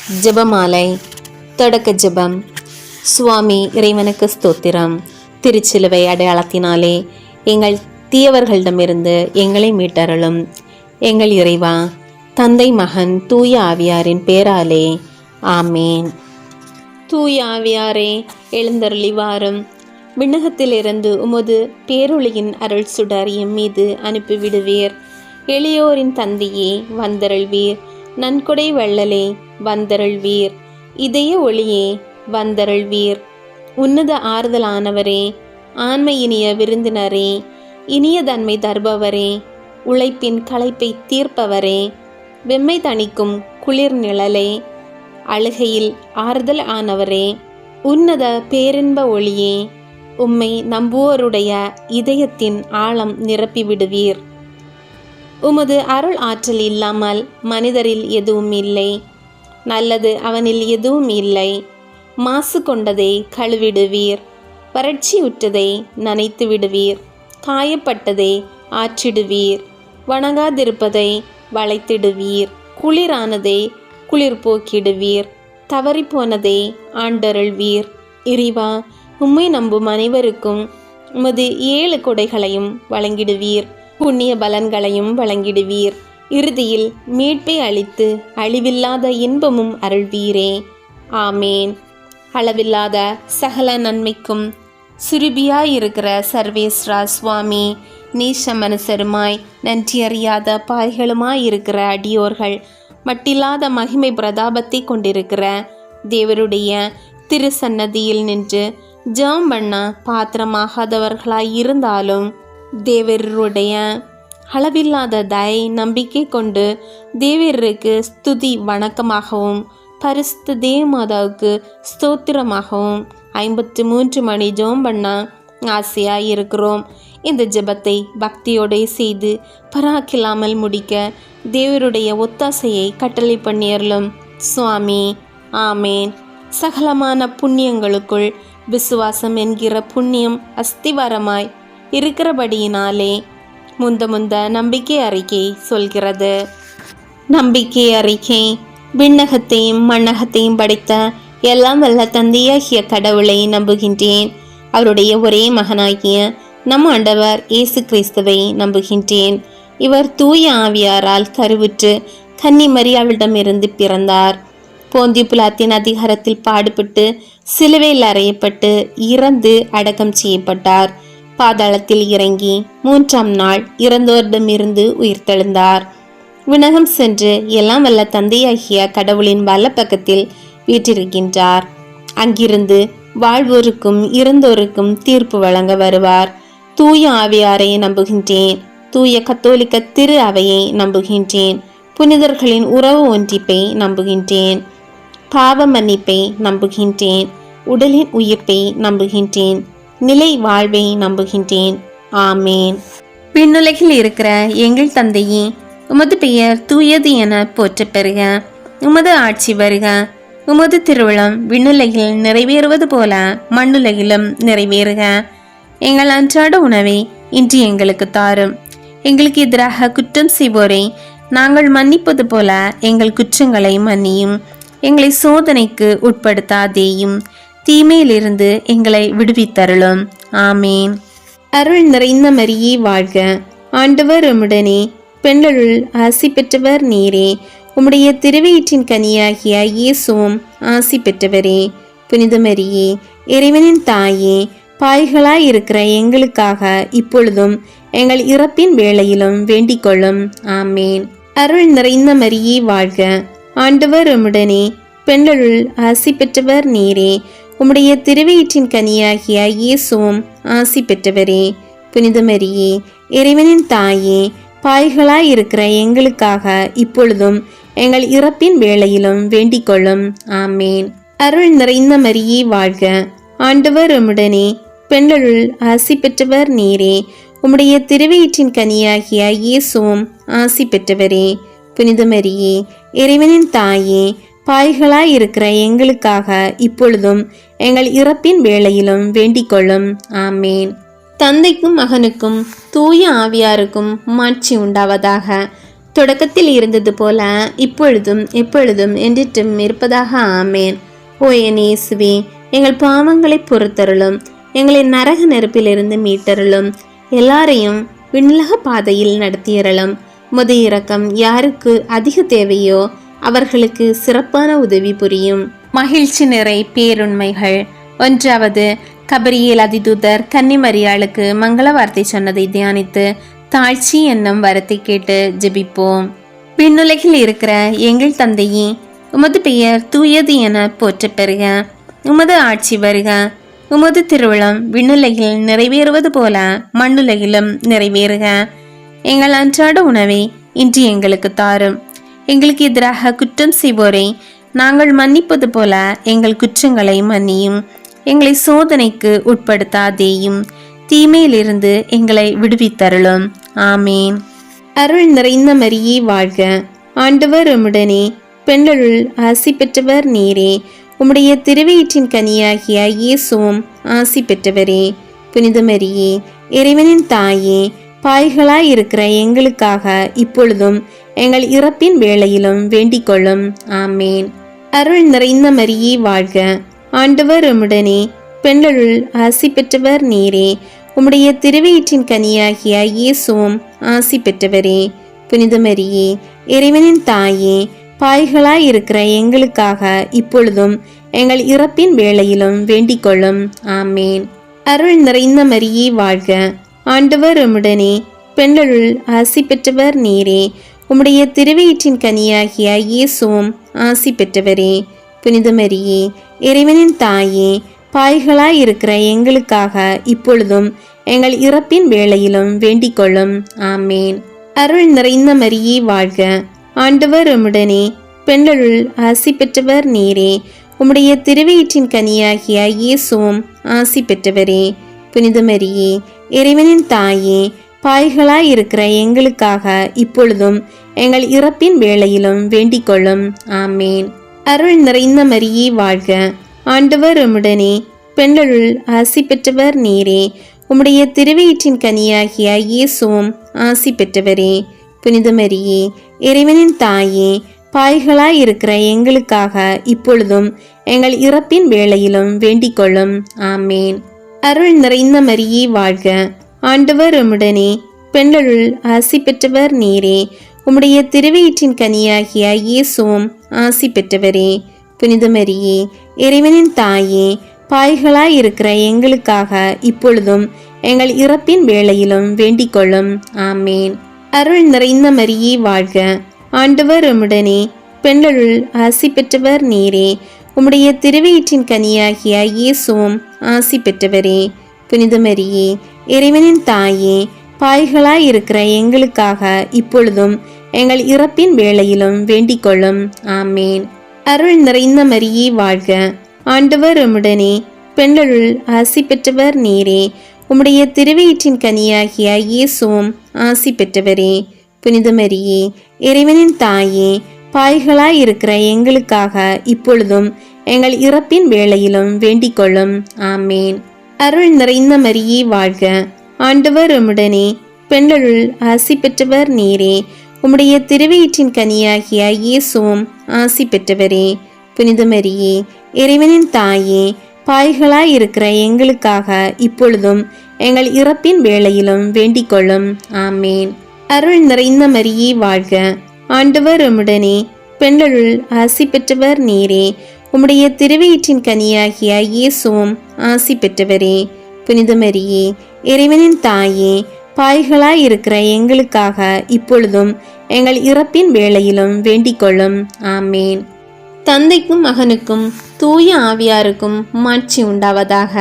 ஜெபமாலை. தொடக்க ஜெபம். சுவாமி இறைவனுக்கு ஸ்தோத்திரம். திருச்சிலுவை அடையாளத்தினாலே எங்கள் தீயவர்களிடமிருந்து எங்களை மீட்டருளும். எங்கள் இறைவா, தந்தை, மகன், தூய ஆவியாரின் பேராலே ஆமேன். தூய ஆவியாரே, எழுந்தருளி வாரும். விண்ணகத்திலிருந்து உமது பேரொளியின் அருள் சுடர் எம் மீது அனுப்பிவிடுவீர். எளியோரின் தந்தையே, வந்தருள்வீர். நன்கொடை வள்ளலே, வந்தருள்வீர். இதய ஒளியே, வந்தருள்வீர். உன்னத ஆறுதலானவரே, ஆண்மை இனிய விருந்தினரே, இனிய தன்மை தருபவரே, உழைப்பின் களைப்பை தீர்ப்பவரே, வெம்மை தணிக்கும் குளிர் நிழலே, அழுகையில் ஆறுதல் ஆனவரே, உன்னத பேரின்ப ஒளியே, உம்மை நம்புவோருடைய இதயத்தின் ஆழம் நிரப்பிவிடுவீர். உமது அருள் ஆற்றல் இல்லாமல் மனிதரில் எதுவும் இல்லை. நல்லது அவனில் எதுவும் இல்லை. மாசு கொண்டதை கழுவிடுவீர். வறட்சியுற்றதை நனைத்து விடுவீர். காயப்பட்டதை ஆற்றிடுவீர். வணங்காதிருப்பதை வளைத்திடுவீர். குளிரானதை குளிர் போக்கிடுவீர். தவறிப்போனதை ஆண்டருள்வீர். இறைவா, உம்மை நம்பும் அனைவருக்கும் உமது 7 கொடைகளையும் வழங்கிடுவீர். புண்ணிய பலன்களையும் வழங்கிடுவீர். இறுதியில் மீட்பை அளித்து அழிவில்லாத இன்பமும் அருள்வீரே. ஆமேன். அளவில்லாத சகல நன்மைக்கும் சுருபியாயிருக்கிற சர்வேஸ்வரா சுவாமி, நீச மனுசருமாய் நன்றியறியாத பாய்களுமாயிருக்கிற அடியோர்கள், மட்டில்லாத மகிமை பிரதாபத்தை கொண்டிருக்கிற தேவருடைய திரு சன்னதியில் நின்று ஜெபம் பண்ண பாத்திரமாகாதவர்களாய் இருந்தாலும் தேவருடைய அளவில்லாத தயை நம்பிக்கை கொண்டு தேவருக்கு ஸ்துதி வணக்கமாகவும் பரிசுத்த தேவமாதாவுக்கு ஸ்தோத்திரமாகவும் 53 மணி ஜெபம் பண்ண ஆசையாக இருக்கிறோம். இந்த ஜெபத்தை பக்தியோடு செய்து பராக்கில்லாமல் முடிக்க தேவருடைய ஒத்தாசையை கட்டளை பண்ணியறலும் சுவாமி. ஆமேன். சகலமான புண்ணியங்களுக்குள் விசுவாசம் என்கிற புண்ணியம் அஸ்திவாரமாய் இருக்கிறபடியினாலே முந்த நம்பிக்கை அறிக்கை சொல்கிறது. நம்பிக்கை அறிக்கை. விண்ணகத்தையும் மண்ணகத்தையும் படைத்த எல்லாம் வல்ல தந்தையாகிய கடவுளை நம்புகின்றேன். அவருடைய ஒரே மகனாகிய நம் ஆண்டவர் இயேசு கிறிஸ்துவை நம்புகின்றேன். இவர் தூய ஆவியாரால் கருவுற்று கன்னி மரியாளிடமிருந்து பிறந்தார். போந்திய பிலாத்தின் அதிகாரத்தில் பாடுபட்டு சிலுவையில் அறையப்பட்டு இறந்து அடக்கம் செய்யப்பட்டார். பாதாளத்தில் இறங்கி 3ஆம் நாள் இறந்தோரிடமிருந்து உயிர்த்தெழுந்தார். விண்ணகம் சென்று எல்லாம் வல்ல தந்தையாகிய கடவுளின் வலப்பக்கத்தில் வீற்றிருக்கின்றார். அங்கிருந்து வாழ்வோருக்கும் இறந்தோருக்கும் தீர்ப்பு வழங்க வருவார். தூய ஆவியாரை நம்புகின்றேன். தூய கத்தோலிக்க திரு அவையை நம்புகின்றேன். புனிதர்களின் உறவு ஒன்றிப்பை நம்புகின்றேன். பாவ மன்னிப்பை நம்புகின்றேன். உடலின் உயிர்ப்பை நம்புகின்றேன். நிலை வாழ்வை நம்புகின்றேன். ஆமேன். விண்ணுலகில் இருக்கிற எங்கள் தந்தையே, உமது பெயர் தூயது என போற்ற பெறுக. உமது ஆட்சி வருக. உமது திருவிழம் விண்ணுலகில் நிறைவேறுவது போல மண்ணுலகிலும் நிறைவேறுக. எங்கள் அன்றாட உணவை இன்று எங்களுக்கு தாரும். எங்களுக்கு எதிராக குற்றம் செய்வோரை நாங்கள் மன்னிப்பது போல எங்கள் குற்றங்களை மன்னியும். எங்களை சோதனைக்கு உட்படுத்தாதேயும், தீமையிலிருந்து எங்களை விடுவித்தருளும். ஆமேன். அருள் நிறைந்த மரியே வாழ்க. ஆண்டவர் உம்முடனே, பெண்களுள் ஆசி பெற்றவர் நீரே. உம்முடைய திருவயிற்றின் கனியாகிய இயேசுவும் ஆசி பெற்றவரே. புனித மரியே, இறைவனின் தாயே, பாய்களாயிருக்கிற எங்களுக்காக இப்பொழுதும் எங்கள் இறப்பின் வேளையிலும் வேண்டிக் கொள்ளும். ஆமேன். அருள் நிறைந்த மரியே வாழ்க. ஆண்டவர் உம்முடனே, பெண்களுள் ஆசி பெற்றவர் நீரே. உம்முடைய திருவயிற்றின் கனியாகிய இயேசுவும் ஆசி பெற்றவரே. புனித மரியே, இறைவனின் தாயே, பாய்களாயிருக்கிற எங்களுக்காக இப்பொழுதும் எங்கள் இறப்பின் வேளையிலும் வேண்டிக் கொள்ளும். ஆமேன். அருள் நிறைந்த மரியே வாழ்க. ஆண்டவர் உம்முடனே, பெண்களுள் ஆசி பெற்றவர் நீரே. உம்முடைய திருவயிற்றின் கனியாகிய இயேசுவும் ஆசி பெற்றவரே. புனித மரியே, இறைவனின் தாயே, பாய்களாயிருக்கிற எங்களுக்காக இப்பொழுதும் எங்கள் இறப்பின் வேளையிலும் வேண்டிக் கொள்ளும். ஆமேன். தந்தைக்கும் மகனுக்கும் தூய ஆவியாருக்கும் மாட்சி உண்டாவதாக. தொடக்கத்தில் இருந்தது போல இப்பொழுதும் எப்பொழுதும் என்றிட்டும் இருப்பதாக ஆமேன். ஓ என் இயேசுவே, எங்கள் பாவங்களை பொறுத்தருளும், எங்களை நரக நெருப்பிலிருந்து மீட்டருளும், எல்லாரையும் விண்ணுலக பாதையில் நடத்தியறலும். உமது இரக்கம் யாருக்கு அதிக தேவையோ அவர்களுக்கு சிறப்பான உதவி புரியும். மகிழ்ச்சி நிறை பேருண்மைகள். 1. கபிரியேல் அதிதூதர் கன்னிமரியாளுக்கு மங்கள வார்த்தை சொன்னதை தியானித்து தாழ்ச்சி என்னும் வரத்தை கேட்டு ஜெபிப்போம். விண்ணுலகில் இருக்கிற எங்கள் தந்தையே, உமது பெயர் தூயது என போற்ற பெறுக. உமது ஆட்சி வருக. உமது திருவிழம் விண்ணுலகில் நிறைவேறுவது போல மண்ணுலகிலும் நிறைவேறுக. எங்கள் அன்றாட உணவை இன்று எங்களுக்கு தாரும். எங்களுக்கு எதிராக குற்றம் செய்வோரை நாங்கள் மன்னிப்பது போல எங்கள் குற்றங்களை மன்னியும். எங்களை சோதனைக்கு உட்படுத்தாதேயும், தீமையிலிருந்து எங்களை விடுவித்தருளும். ஆமேன். அருள் நிறைந்த மரியே வாழ்க. ஆண்டவர் உம்முடனே, பெண்களுள் ஆசி பெற்றவர் நீரே. உம்முடைய திருவயிற்றின் கனியாகிய இயேசுவும் ஆசி பெற்றவரே. புனித மரியே, இறைவனின் தாயே, பாய்களாய் இருக்கிற எங்களுக்காக இப்பொழுதும் எங்கள் இறப்பின் வேளையிலும் வேண்டிக் கொள்ளும். ஆமேன். அருள் நிறைந்த மரியே வாழ்க. ஆண்டவர் உம்முடனே, பெண்களுள் ஆசி பெற்றவர் நீரே. உம்முடைய திருவயிற்றின் கனியாகிய இயேசுவும் ஆசி பெற்றவரே. புனித மரியே, இறைவனின் தாயே, பாய்களாய் இருக்கிற எங்களுக்காக இப்பொழுதும் எங்கள் இறப்பின் வேளையிலும் வேண்டிக் கொள்ளும். ஆமேன். அருள் நிறைந்த மரியே வாழ்க. ஆண்டவர் உம்முடனே, பெண்களுள் ஆசி பெற்றவர் நீரே. உம்முடைய திருவயிற்றின் கனியாகிய இயேசுவும் ஆசி பெற்றவரே. புனித மரியே, இறைவனின் தாயே, பாய்களாய் இருக்கிற எங்களுக்காக இப்பொழுதும் எங்கள் இறப்பின் வேளையிலும் வேண்டிக் கொள்ளும். ஆமேன். அருள் நிறைந்த மரியே வாழ்க. ஆண்டவர் உம்முடனே, பெண்களுள் ஆசி பெற்றவர் நீரே. உம்முடைய திருவயிற்றின் கனியாகிய இயேசுவும் ஆசி பெற்றவரே. புனித மரியே, இறைவனின் தாயே, பாய்களாய் இருக்கிற எங்களுக்காக இப்பொழுதும் எங்கள் இறப்பின் வேளையிலும் வேண்டிக் கொள்ளும். ஆமேன். அருள் நிறைந்த மரியே வாழ்க. ஆண்டவர் உம்முடனே, பெண்களுள் ஆசி பெற்றவர் நீரே. உம்முடைய திருவயிற்றின் கனியாகிய இயேசுவும் ஆசி பெற்றவரே. புனித மரியே, இறைவனின் தாயே, பாய்களாய் இருக்கிற எங்களுக்காக இப்பொழுதும் எங்கள் இறப்பின் வேளையிலும் வேண்டிக் கொள்ளும். ஆமேன். அருள் நிறைந்த மரியே வாழ்க. ஆண்டவர் உம்முடனே, பெண்களுள் ஆசி பெற்றவர் நீரே. உம்முடைய திருவயிற்றின் கனியாகிய இயேசுவும் ஆசி பெற்றவரே. புனித மரியே, இறைவனின் தாயே, பாய்களாய் இருக்கிற எங்களுக்காக இப்பொழுதும் எங்கள் இறப்பின் வேளையிலும் வேண்டிக் கொள்ளும். ஆமேன். அருள் நிறைந்த மரியே வாழ்க. ஆண்டவர் உம்முடனே, பெண்களுள் ஆசி பெற்றவர் நீரே. உம்முடைய திருவயிற்றின் கனியாகிய இயேசுவும் ஆசி பெற்றவரே. புனித மரியே, இறைவனின் தாயே, பாய்களாய் இருக்கிற எங்களுக்காக இப்பொழுதும் எங்கள் இறப்பின் வேளையிலும் வேண்டிக் கொள்ளும். ஆமேன். அருள் நிறைந்த மரியே வாழ்க. ஆண்டவர் உம்முடனே, பெண்களுள் ஆசி பெற்றவர் நீரே. உம்முடைய திருவயிற்றின் கனியாகிய இயேசுவும் ஆசி பெற்றவரே. புனித மரியே, இறைவனின் தாயே, பாய்களாய் இருக்கிற எங்களுக்காக இப்பொழுதும் எங்கள் இறப்பின் வேளையிலும் வேண்டிக் கொள்ளும். ஆமேன். அருள் நிறைந்த மரியே வாழ்க. ஆண்டவர் உம்முடனே, பெண்களுள் ஆசி பெற்றவர் நீரே. உம்முடைய திருவயிற்றின் கனியாகிய இயேசுவும் ஆசி பெற்றவரே. புனித மரியே, இறைவனின் தாயே, பாய்களாய் இருக்கிற எங்களுக்காக இப்பொழுதும் எங்கள் இறப்பின் வேளையிலும் வேண்டிக் கொள்ளும். ஆமேன். அருள் நிறைந்த மரியே வாழ்க. ஆண்டவர் உம்முடனே, பெண்களுள் ஆசி பெற்றவர் நீரே. உம்முடைய திருவயிற்றின் கனியாகிய இயேசுவும் ஆசி பெற்றவரே. புனித மரியே, இறைவனின் தாயே, பாய்களாய் இருக்கிற எங்களுக்காக இப்பொழுதும் எங்கள் இறப்பின் வேளையிலும் வேண்டிக் கொள்ளும். ஆமேன். தந்தைக்கும் மகனுக்கும் தூய ஆவியாருக்கும் மாட்சி உண்டாவதாக.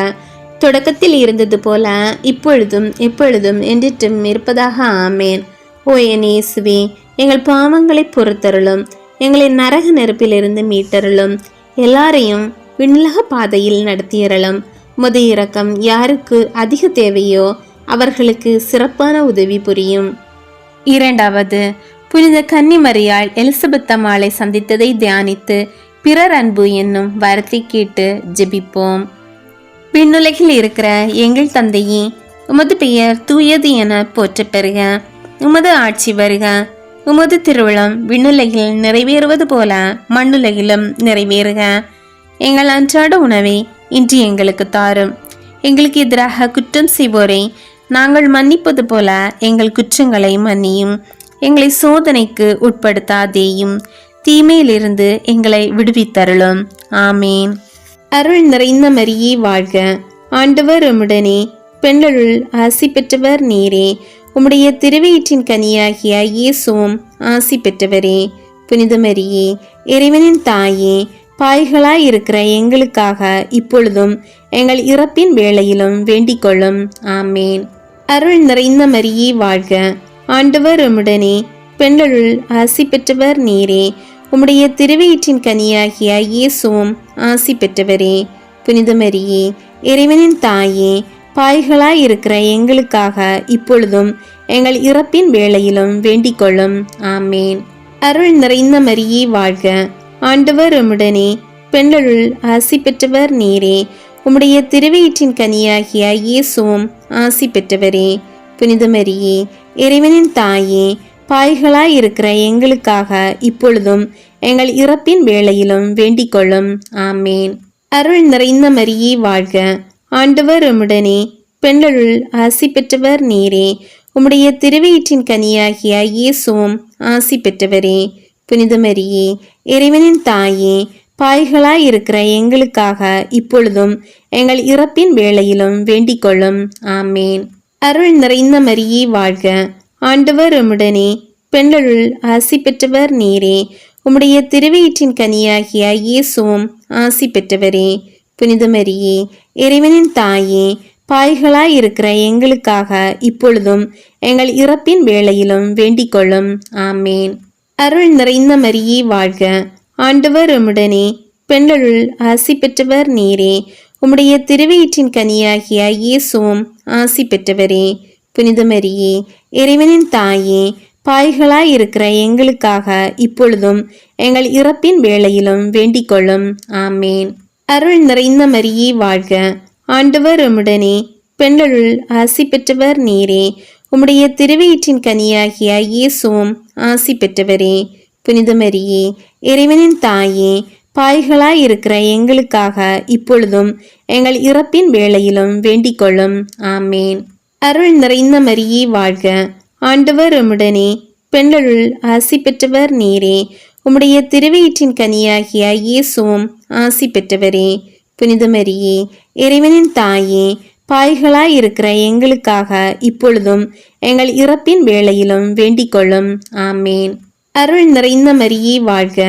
தொடக்கத்தில் இருந்தது போல இப்பொழுதும் எப்பொழுதும் என்றிட்டும் இருப்பதாக. ஆமேன். ஓ என் இயேசுவே, எங்கள் பாவங்களை பொறுத்தருளும், எங்களை நரக நெருப்பிலிருந்து மீட்டருளும், எல்லாரையும் விண்ணுலக பாதையில் நடத்தியறலும். உமது இரக்கம் யாருக்கு அதிக தேவையோ அவர்களுக்கு சிறப்பான உதவி புரியும். 2. புனித கன்னிமரியாள் எலிசபெத் அம்மாளை சந்தித்ததை தியானித்து பிறர் அன்பு என்னும் வார்த்தை கேட்டு ஜெபிப்போம். விண்ணுலகில் இருக்கிற எங்கள் தந்தையே, உமது பெயர் தூயது என போற்ற பெறுக. உமது ஆட்சி வருக. உமது திருவிழம் விண்ணுலகில் நிறைவேறுவது போல மண்ணுலகிலும் நிறைவேறுக. எங்கள் அன்றாட உணவை இன்று எங்களுக்கு தாரும். எங்களுக்கு எதிராக குற்றம் செய்வோரை நாங்கள் மன்னிப்பது போல எங்கள் குற்றங்களை மன்னியும். எங்களை சோதனைக்கு உட்படுத்தாதேயும், தீமையிலிருந்து எங்களை விடுவித்தருளும். ஆமேன். அருள் நிறைந்த மரியே வாழ்க, ஆண்டவர் உம்முடனே, பெண்களுள் ஆசி பெற்றவர் நீரே. உம்முடைய திருவயிற்றின் கனியாகிய இயேசுவும் ஆசி பெற்றவரே. புனித மரியே, இறைவனின் தாயே, பாய்களாயிருக்கிற எங்களுக்காக இப்பொழுதும் எங்கள் இறப்பின் வேளையிலும் வேண்டிக் கொள்ளும். ஆமேன். அருள் நிறைந்த மரியே வாழ்க, ஆண்டவர் உம்முடனே, பெண்களுள் ஆசி பெற்றவர் நீரே. உம்முடைய திருவயிற்றின் கனியாகிய இயேசுவும் ஆசி பெற்றவரே. புனித மரியே, இறைவனின் தாயே, பாய்களாயிருக்கிற எங்களுக்காக இப்பொழுதும் எங்கள் இறப்பின் வேளையிலும் வேண்டிக் கொள்ளும். ஆமேன். அருள் நிறைந்த மரியே வாழ்க, ஆண்டவர் உம்முடனே, பெண்களுள் ஆசி பெற்றவர் நீரே. உம்முடைய திருவயிற்றின் கனியாகிய இயேசுவும் ஆசி பெற்றவரே. புனித மரியே, இறைவனின் தாயே, பாய்களாயிருக்கிற எங்களுக்காக இப்பொழுதும் எங்கள் இறப்பின் வேளையிலும் வேண்டிக் கொள்ளும். ஆமேன். அருள் நிறைந்த மரியே வாழ்க, ஆண்டவர் உம்முடனே, பெண்களுள் ஆசி பெற்றவர் நீரே. உம்முடைய திருவயிற்றின் கனியாகிய இயேசுவும் ஆசி பெற்றவரே. புனித மரியே, இறைவனின் தாயே, பாய்களாயிருக்கிற எங்களுக்காக இப்பொழுதும் எங்கள் இறப்பின் வேளையிலும் வேண்டிக் கொள்ளும். ஆமேன். அருள் நிறைந்த மரியே வாழ்க, ஆண்டவர் உம்முடனே, பெண்களுள் ஆசி பெற்றவர் நீரே. உம்முடைய திருவயிற்றின் கனியாகிய இயேசுவும் ஆசி பெற்றவரே. புனித மரியே, இறைவனின் தாயே, பாய்களாயிருக்கிற எங்களுக்காக இப்பொழுதும் எங்கள் இறப்பின் வேளையிலும் வேண்டிக் கொள்ளும். ஆமேன். அருள் நிறைந்த மரியே வாழ்க, ஆண்டவர் உம்முடனே, பெண்களுள் ஆசி பெற்றவர் நீரே. உம்முடைய திருவயிற்றின் கனியாகிய இயேசுவும் ஆசி பெற்றவரே. புனித மரியே, இறைவனின் தாயே, பாய்களாயிருக்கிற எங்களுக்காக இப்பொழுதும் எங்கள் இறப்பின் வேளையிலும் வேண்டிக் கொள்ளும். ஆமேன். அருள் நிறைந்த மரியே வாழ்க, ஆண்டவர் உம்முடனே, பெண்களுள் ஆசி பெற்றவர் நீரே. உம்முடைய திருவயிற்றின் கனியாகிய இயேசுவும் ஆசி பெற்றவரே. புனித மரியே, இறைவனின் தாயே, பாய்களாயிருக்கிற எங்களுக்காக இப்பொழுதும் எங்கள் இறப்பின் வேளையிலும் வேண்டிக் கொள்ளும். ஆமேன். அருள் நிறைந்த மரியே வாழ்க, ஆண்டவர் உம்முடனே, பெண்களுள் ஆசி பெற்றவர் நீரே. உம்முடைய திருவயிற்றின் கனியாகிய இயேசுவும் ஆசி பெற்றவரே. புனித மரியே, இறைவனின் தாயே, பாய்களாயிருக்கிற எங்களுக்காக இப்பொழுதும் எங்கள் இறப்பின் வேளையிலும் வேண்டிக் கொள்ளும். ஆமேன். அருள் நிறைந்த மரியே வாழ்க,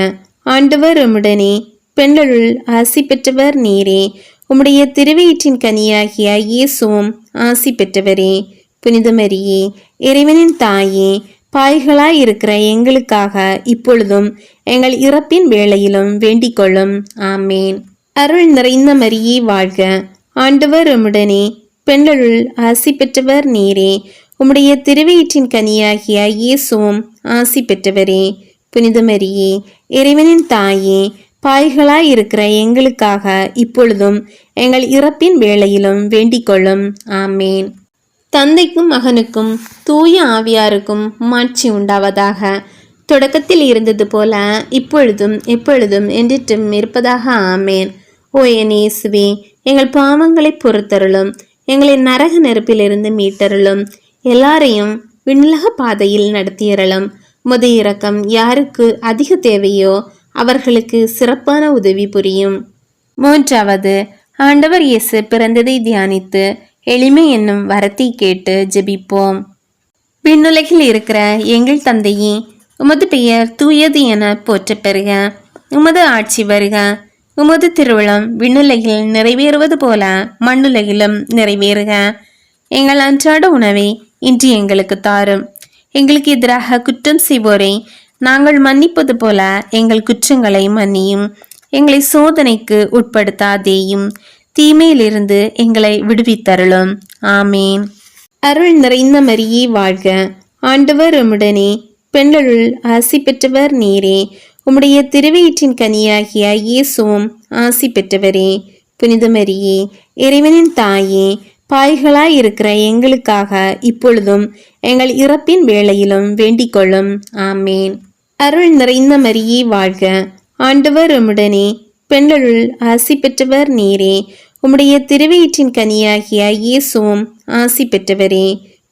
ஆண்டவர் உம்முடனே, பெண்களுள் ஆசி பெற்றவர் நீரே. உம்முடைய திருவயிற்றின் கனியாகிய இயேசுவும் ஆசி பெற்றவரே. புனித மரியே, இறைவனின் தாயே, பாய்களாயிருக்கிற எங்களுக்காக இப்பொழுதும் எங்கள் இறப்பின் வேளையிலும் வேண்டிக் கொள்ளும். ஆமேன். அருள் நிறைந்த மரியே வாழ்க, ஆண்டவர் உம்முடனே, பெண்களுள் ஆசி பெற்றவர் நீரே. உம்முடைய திருவயிற்றின் கனியாகிய இயேசுவும் ஆசி பெற்றவரே. புனித மரியே, இறைவனின் தாயே, பாய்களாயிருக்கிற எங்களுக்காக இப்பொழுதும் எங்கள் இறப்பின் வேளையிலும் வேண்டிக் கொள்ளும். ஆமேன். தந்தைக்கும் மகனுக்கும் தூய ஆவியாருக்கும் மாட்சி உண்டாவதாக. தொடக்கத்தில் இருந்தது போல இப்பொழுதும் எப்பொழுதும் என்றிட்டும் இருப்பதாக. ஆமேன். ஓ என் இயேசுவே, எங்கள் பாவங்களை பொறுத்தருளும். எங்களை நரக நெருப்பிலிருந்து மீட்டருளும். எல்லாரையும் விண்ணுலக பாதையில் நடத்தியறலும். முத இரக்கம் யாருக்கு அதிக தேவையோ அவர்களுக்கு சிறப்பான உதவி புரியும். மூன்றாவது, ஆண்டவர் இயேசு பிறந்ததை தியானித்து எளிமை என்னும் வரத்தை கேட்டு ஜெபிப்போம். விண்ணுலகில் இருக்கிற எங்கள் தந்தையே, உமது பெயர் தூயது என போற்ற பெறுக. உமது ஆட்சி வருக. உமது திருவிழம் விண்ணுலகில் நிறைவேறுவது போல மண்ணுலகிலும் நிறைவேறுக. எங்கள் அன்றாட உணவை இன்று எங்களுக்கு தாரும். எங்களுக்கு எதிராக குற்றம் செய்வோரை நாங்கள் மன்னிப்பது போல எங்கள் குற்றங்களை மன்னியும். எங்களை சோதனைக்கு உட்படுத்தாதேயும், தீமையிலிருந்து எங்களை விடுவித்தருளும். ஆமேன். அருள் நிறைந்த மரியே வாழ்க, ஆண்டவர் உம்முடனே, பெண்களுள் ஆசி பெற்றவர் நீரே. உம்முடைய திருவயிற்றின் கனியாகிய இயேசுவும் ஆசி பெற்றவரே. புனித மரியே, இறைவனின் தாயே, பாய்களாயிருக்கிற எங்களுக்காக இப்பொழுதும் எங்கள் இறப்பின் வேளையிலும் வேண்டிக் கொள்ளும். ஆமேன். அருள் நிறைந்த மரியே வாழ்க, ஆண்டவர் உம்முடனே, பெண்களுள் ஆசி பெற்றவர் நீரே. உம்முடைய திருவயிற்றின் கனியாகிய இயேசுவும் ஆசி பெற்றவரே.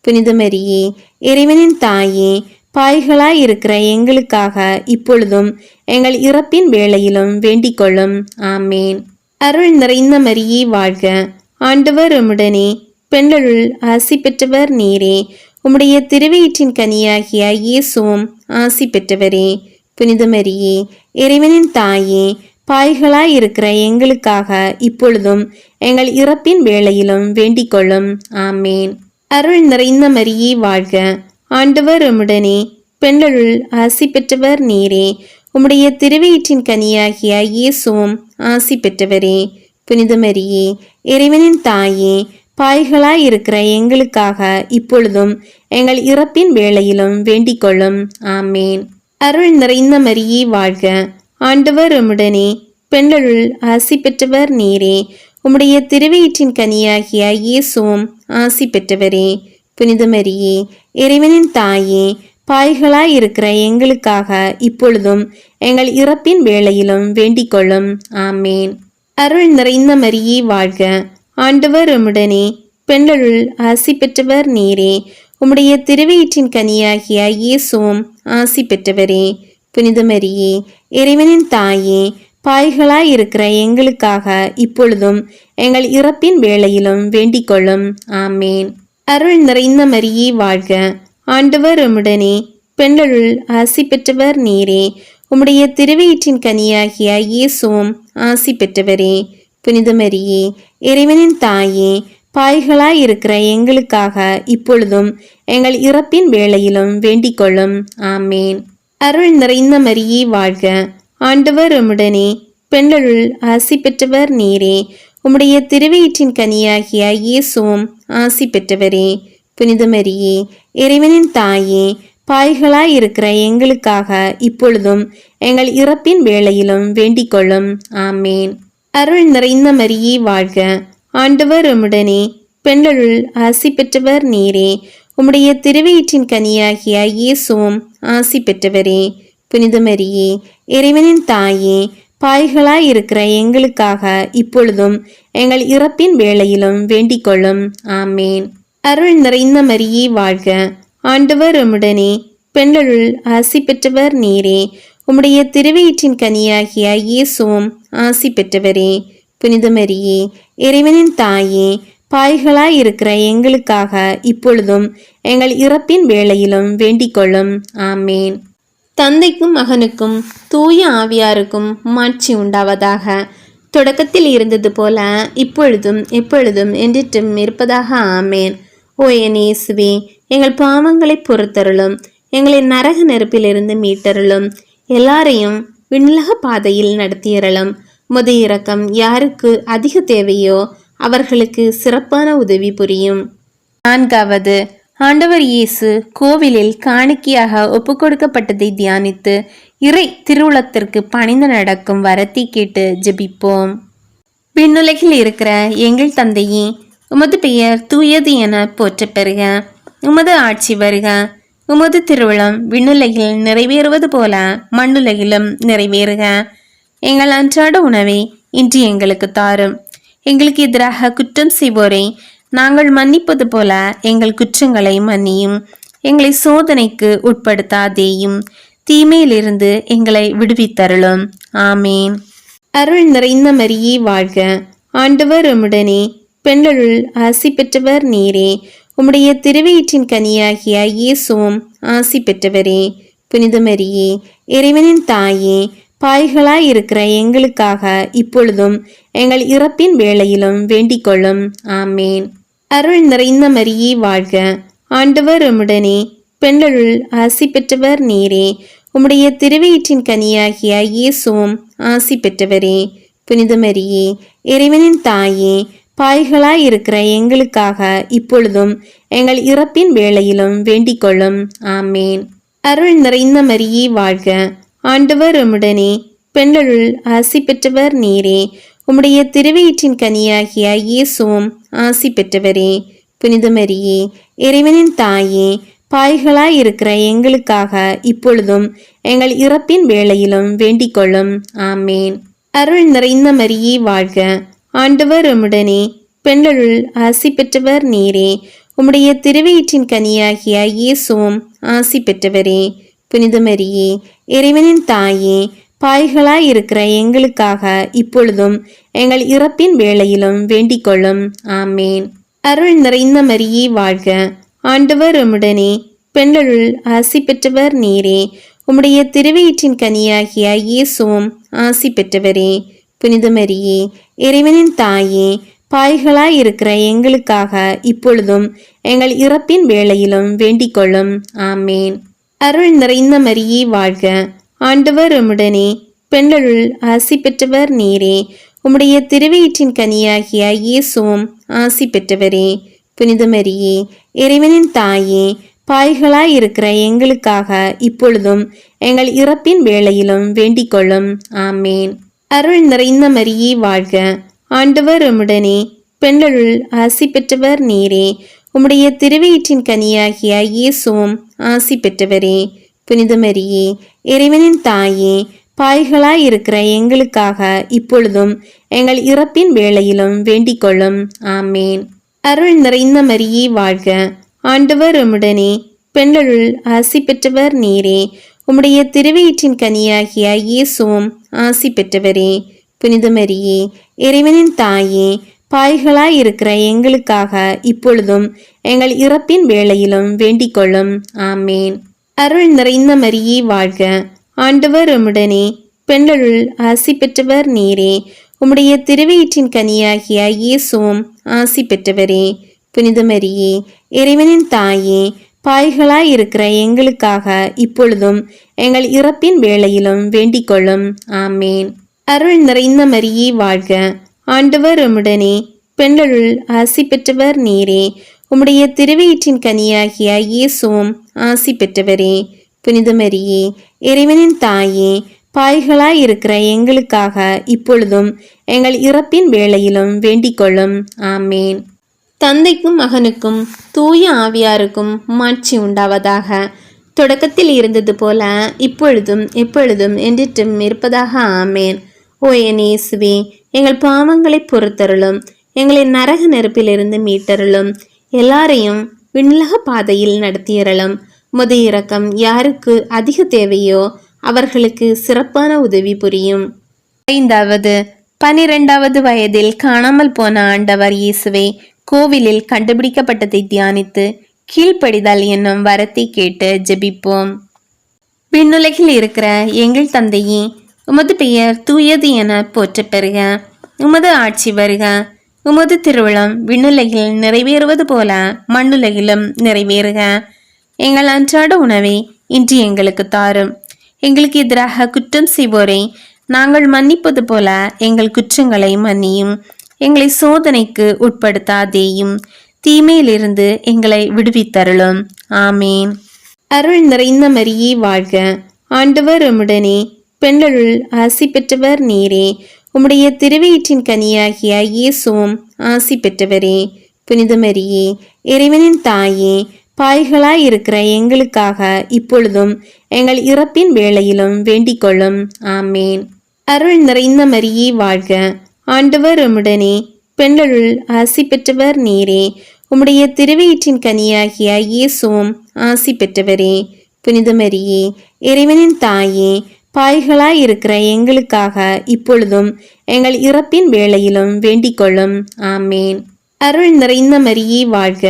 புனித மரியே, இறைவனின் தாயே, பாய்களாயிருக்கிற எங்களுக்காக இப்பொழுதும் எங்கள் இறப்பின் வேளையிலும் வேண்டிக் கொள்ளும். ஆமேன். அருள் நிறைந்த மரியே வாழ்க, ஆண்டவர் உம்முடனே, பெண்களுள் ஆசி பெற்றவர் நீரே. உம்முடைய திருவயிற்றின் கனியாகிய இயேசுவும் ஆசி பெற்றவரே. புனித மரியே, இறைவனின் தாயே, பாய்களாயிருக்கிற எங்களுக்காக இப்பொழுதும் எங்கள் இறப்பின் வேளையிலும் வேண்டிக் கொள்ளும். ஆமேன். அருள் நிறைந்த மரியே வாழ்க, ஆண்டவர் உம்முடனே, பெண்களுள் ஆசி பெற்றவர் நீரே. உம்முடைய திருவயிற்றின் கனியாகிய இயேசுவும் ஆசி பெற்றவரே. புனித மரியே, இறைவனின் தாயே, பாய்களாயிருக்கிற எங்களுக்காக இப்பொழுதும் எங்கள் இறப்பின் வேளையிலும் வேண்டிக் கொள்ளும். ஆமேன். அருள் நிறைந்த மரியே வாழ்க, ஆண்டவர் உம்முடனே, பெண்களுள் ஆசி பெற்றவர் நீரே. உம்முடைய திருவயிற்றின் கனியாகிய இயேசுவும் ஆசி பெற்றவரே. புனித மரியே, இறைவனின் தாயே, பாய்களாயிருக்கிற எங்களுக்காக இப்பொழுதும் எங்கள் இறப்பின் வேளையிலும் வேண்டிக் கொள்ளும். ஆமேன். அருள் நிறைந்த மரியே வாழ்க, ஆண்டவர் உம்முடனே, பெண்களுள் ஆசி பெற்றவர் நீரே. உம்முடைய திருவயிற்றின் கனியாகிய இயேசுவும் ஆசி பெற்றவரே. புனித மரியே, இறைவனின் தாயே, பாய்களாயிருக்கிற எங்களுக்காக இப்பொழுதும் எங்கள் இறப்பின் வேளையிலும் வேண்டிக் கொள்ளும். ஆமேன். அருள் நிறைந்த மரியே வாழ்க, ஆண்டவர் உம்முடனே, பெண்களுள் ஆசி பெற்றவர் நீரே. உம்முடைய திருவயிற்றின் கனியாகிய இயேசுவும் ஆசி பெற்றவரே. புனித மரியே, இறைவனின் தாயே, பாய்களாயிருக்கிற எங்களுக்காக இப்பொழுதும் எங்கள் இறப்பின் வேளையிலும் வேண்டிக் கொள்ளும். ஆமேன். அருள் நிறைந்த மரியே வாழ்க, ஆண்டவர் உம்முடனே, பெண்களுள் ஆசி பெற்றவர் நீரே. உம்முடைய திருவயிற்றின் கனியாகிய இயேசுவும் ஆசி பெற்றவரே. புனித மரியே, இறைவனின் தாயே, பாய்களாயிருக்கிற எங்களுக்காக இப்பொழுதும் எங்கள் இறப்பின் வேளையிலும் வேண்டிக் கொள்ளும். ஆமேன். அருள் நிறைந்த மரியே வாழ்க, ஆண்டவர் உம்முடனே, பெண்களுள் ஆசி பெற்றவர் நீரே. உம்முடைய திருவயிற்றின் கனியாகிய இயேசுவும் ஆசி பெற்றவரே. புனித மரியே, இறைவனின் தாயே, பாய்களாயிருக்கிற எங்களுக்காக இப்பொழுதும் எங்கள் இறப்பின் வேளையிலும் வேண்டிக் கொள்ளும். ஆமேன். அருள் நிறைந்த மரியே வாழ்க, ஆண்டவர் உம்முடனே, பெண்களுள் ஆசி பெற்றவர் நீரே. உம்முடைய திருவயிற்றின் கனியாகிய இயேசுவும் ஆசி பெற்றவரே. புனித மரியே, இறைவனின் தாயே, பாய்களாயிருக்கிற எங்களுக்காக இப்பொழுதும் எங்கள் இறப்பின் வேளையிலும் வேண்டிக் கொள்ளும். ஆமேன். தந்தைக்கும் மகனுக்கும் தூய ஆவியாருக்கும் மாட்சி உண்டாவதாக. தொடக்கத்தில் இருந்தது போல இப்பொழுதும் எப்பொழுதும் என்றிட்டும் இருப்பதாக. ஆமேன். ஓ என் இயேசுவே, எங்கள் பாவங்களை பொறுத்தருளும், எங்களை நரக நெருப்பிலிருந்து மீட்டருளும், எல்லாரையும் விண்ணுலக பாதையில் நடத்தியறலும். முத இரக்கம் யாருக்கு அதிக தேவையோ அவர்களுக்கு சிறப்பான உதவி புரியும். 4வது, ஆண்டவர் இயேசு கோவிலில் காணிக்கையாக ஒப்புக்கொடுக்கப்பட்டதை தியானித்து இறை திருவுளத்திற்கு பணிந்து நடக்கும் வரத்தை கேட்டு ஜெபிப்போம். விண்ணுலகில் இருக்கிற எங்கள் தந்தையே, உமது பெயர் தூயது என போற்ற பெறுக. உமது ஆட்சி வருக. உமது திருவுளம் விண்ணுலகில் நிறைவேறுவது போல மண்ணுலகிலும் நிறைவேறுக. எங்கள் அன்றாட உணவை இன்று எங்களுக்கு தாரும். எங்களுக்கு எதிராக குற்றம் செய்வோரை நாங்கள் மன்னிப்பது போல எங்கள் குற்றங்களை மன்னியும். எங்களை சோதனைக்கு உட்படுத்தாதேயும், தீமையிலிருந்து எங்களை விடுவித்தருளும். ஆமேன். அருள் நிறைந்த மரியே வாழ்க, ஆண்டவர் உம்முடனே, பெண்களுள் ஆசி பெற்றவர் நீரே. உம்முடைய திருவயிற்றின் கனியாகிய இயேசுவும் ஆசி பெற்றவரே. புனித மரியே, இறைவனின் தாயே, பாய்களாயிருக்கிற எங்களுக்காக இப்பொழுதும் எங்கள் இறப்பின் வேளையிலும் வேண்டிக் கொள்ளும். ஆமேன். அருள் நிறைந்த மரியே வாழ்க, ஆண்டவர் உம்முடனே, பெண்களுள் ஆசி பெற்றவர் நீரே. உம்முடைய திருவயிற்றின் கனியாகிய இயேசுவும் ஆசி பெற்றவரே. புனித மரியே, இறைவனின் தாயே, பாய்களாயிருக்கிற எங்களுக்காக இப்பொழுதும் எங்கள் இறப்பின் வேளையிலும் வேண்டிக் கொள்ளும். ஆமேன். அருள் நிறைந்த மரியே வாழ்க, ஆண்டவர் உம்முடனே, பெண்களுள் ஆசி பெற்றவர் நீரே. உம்முடைய திருவயிற்றின் கனியாகிய இயேசுவும் ஆசி பெற்றவரே. புனித மரியே, இறைவனின் தாயே, பாய்களாய் இருக்கிற எங்களுக்காக இப்பொழுதும் எங்கள் இறப்பின் வேளையிலும் வேண்டிக் கொள்ளும். ஆமேன். அருள் நிறைந்த மரியே வாழ்க, ஆண்டவர் உம்முடனே, பெண்களுள் ஆசி பெற்றவர் நீரே. உம்முடைய திருவயிற்றின் கனியாகிய இயேசுவும் ஆசி பெற்றவரே. புனித மரியே, இறைவனின் தாயே, பாய்களாய் இருக்கிற எங்களுக்காக இப்பொழுதும் எங்கள் இறப்பின் வேளையிலும் வேண்டிக் கொள்ளும். ஆமேன். அருள் நிறைந்த மரியே வாழ்க, ஆண்டவர் உம்முடனே, பெண்களுள் ஆசி பெற்றவர் நீரே. உம்முடைய திருவயிற்றின் கனியாகிய இயேசுவும் ஆசி பெற்றவரே. புனித மரியே, இறைவனின் தாயே, பாய்களாய் இருக்கிற எங்களுக்காக இப்பொழுதும் எங்கள் இறப்பின் வேளையிலும் வேண்டிக் கொள்ளும். ஆமேன். அருள் நிறைந்த மரியே வாழ்க, ஆண்டவர் உம்முடனே, பெண்களுள் ஆசி பெற்றவர் நீரே. உம்முடைய திருவயிற்றின் கனியாகிய இயேசுவும் ஆசி பெற்றவரே. புனித மரியே, இறைவனின் தாயே, பாய்களாய் இருக்கிற எங்களுக்காக இப்பொழுதும் எங்கள் இறப்பின் வேளையிலும் வேண்டிக் கொள்ளும். ஆமேன். அருள் நிறைந்த மரியே வாழ்க, ஆண்டவர் உம்முடனே, பெண்களுள் ஆசி பெற்றவர் நீரே. உம்முடைய திருவயிற்றின் கனியாகிய இயேசுவும் ஆசி பெற்றவரே. புனித மரியே, இறைவனின் தாயே, பாய்களாய் இருக்கிற எங்களுக்காக இப்பொழுதும் எங்கள் இறப்பின் வேளையிலும் வேண்டிக் கொள்ளும். ஆமேன். அருள் நிறைந்த மரியே வாழ்க, ஆண்டவர் உம்முடனே, பெண்களுள் ஆசி பெற்றவர் நீரே. உம்முடைய திருவயிற்றின் கனியாகிய இயேசுவும் ஆசி பெற்றவரே. புனித மரியே, இறைவனின் தாயே, பாய்களாய் இருக்கிற எங்களுக்காக இப்பொழுதும் எங்கள் இறப்பின் வேளையிலும் வேண்டிக் கொள்ளும். ஆமேன். அருள் நிறைந்த மரியே வாழ்க, ஆண்டவர் உம்முடனே, பெண்களுள் ஆசி பெற்றவர் நீரே. உம்முடைய திருவயிற்றின் கனியாகிய இயேசுவும் ஆசி பெற்றவரே. புனித மரியே, இறைவனின் தாயே, பாய்களாய் இருக்கிற எங்களுக்காக இப்பொழுதும் எங்கள் இறப்பின் வேளையிலும் வேண்டிக் கொள்ளும். ஆமேன். அருள் நிறைந்த மரியே வாழ்க, ஆண்டவர் உம்முடனே, பெண்களுள் ஆசி பெற்றவர் நீரே. உம்முடைய திருவயிற்றின் கனியாகிய இயேசுவும் ஆசி பெற்றவரே. புனித மரியே, இறைவனின் தாயே, பாய்களாய் இருக்கிற எங்களுக்காக இப்பொழுதும் எங்கள் இறப்பின் வேளையிலும் வேண்டிக் கொள்ளும். ஆமேன். தந்தைக்கும் மகனுக்கும் தூய ஆவியாருக்கும் மாட்சி உண்டாவதாக. தொடக்கத்தில் இருந்தது போல இப்பொழுதும் எப்பொழுதும் என்றிட்டும் இருப்பதாக. ஆமேன். ஓ என் இயேசுவே, எங்கள் பாவங்களை பொறுத்தருளும், எங்களை நரக நெருப்பிலிருந்து மீட்டருளும், எல்லாரையும் விண்ணுலக பாதையில் நடத்தியறலும். முது இரக்கம் யாருக்கு அதிக தேவையோ அவர்களுக்கு சிறப்பான உதவி புரியும். 5வது 12வது வயதில் காணாமல் போன ஆண்டவர் இயேசுவை கோவிலில் கண்டுபிடிக்கப்பட்டதை தியானித்து கீழ்ப்படிதல் என்னும் வரத்தை கேட்டு ஜெபிப்போம். விண்ணுலகில் இருக்கிற எங்கள் தந்தையே, உமது பெயர் தூயது என போற்ற பெறுக. உமது ஆட்சி வருக. உமது திருவிழம் விண்ணுலகில் நிறைவேறுவது போல மண்ணுலகிலும் நிறைவேறுக. எங்கள் அன்றாட உணவை இன்று எங்களுக்கு தாரும். எங்களுக்கு எதிராக குற்றம் செய்வோரை நாங்கள் மன்னிப்பது போல எங்கள் குற்றங்களை மன்னியும். எங்களை சோதனைக்கு உட்படுத்தாதேயும், தீமையிலிருந்து எங்களை விடுவித்தருளும். ஆமேன். அருள் நிறைந்த மரியே வாழ்க, ஆண்டவர் உம்முடனே, பெண்களுள் ஆசி பெற்றவர் நீரே. உம்முடைய திருவயிற்றின் கனியாகிய இயேசுவும் ஆசி பெற்றவரே. புனித மரியே, இறைவனின் தாயே, பாய்களாய் இருக்கிற எங்களுக்காக இப்பொழுதும் எங்கள் இறப்பின் வேளையிலும் வேண்டிக் கொள்ளும். ஆமேன். அருள் நிறைந்த மரியே வாழ்க, ஆண்டவர் உம்முடனே, பெண்களுள் ஆசி பெற்றவர் நீரே. உம்முடைய திருவயிற்றின் கனியாகிய இயேசுவும் ஆசி பெற்றவரே. புனித மரியே, இறைவனின் தாயே, பாய்களாய் இருக்கிற எங்களுக்காக இப்பொழுதும் எங்கள் இறப்பின் வேளையிலும் வேண்டிக் கொள்ளும். ஆமேன். அருள் நிறைந்த மரியே வாழ்க,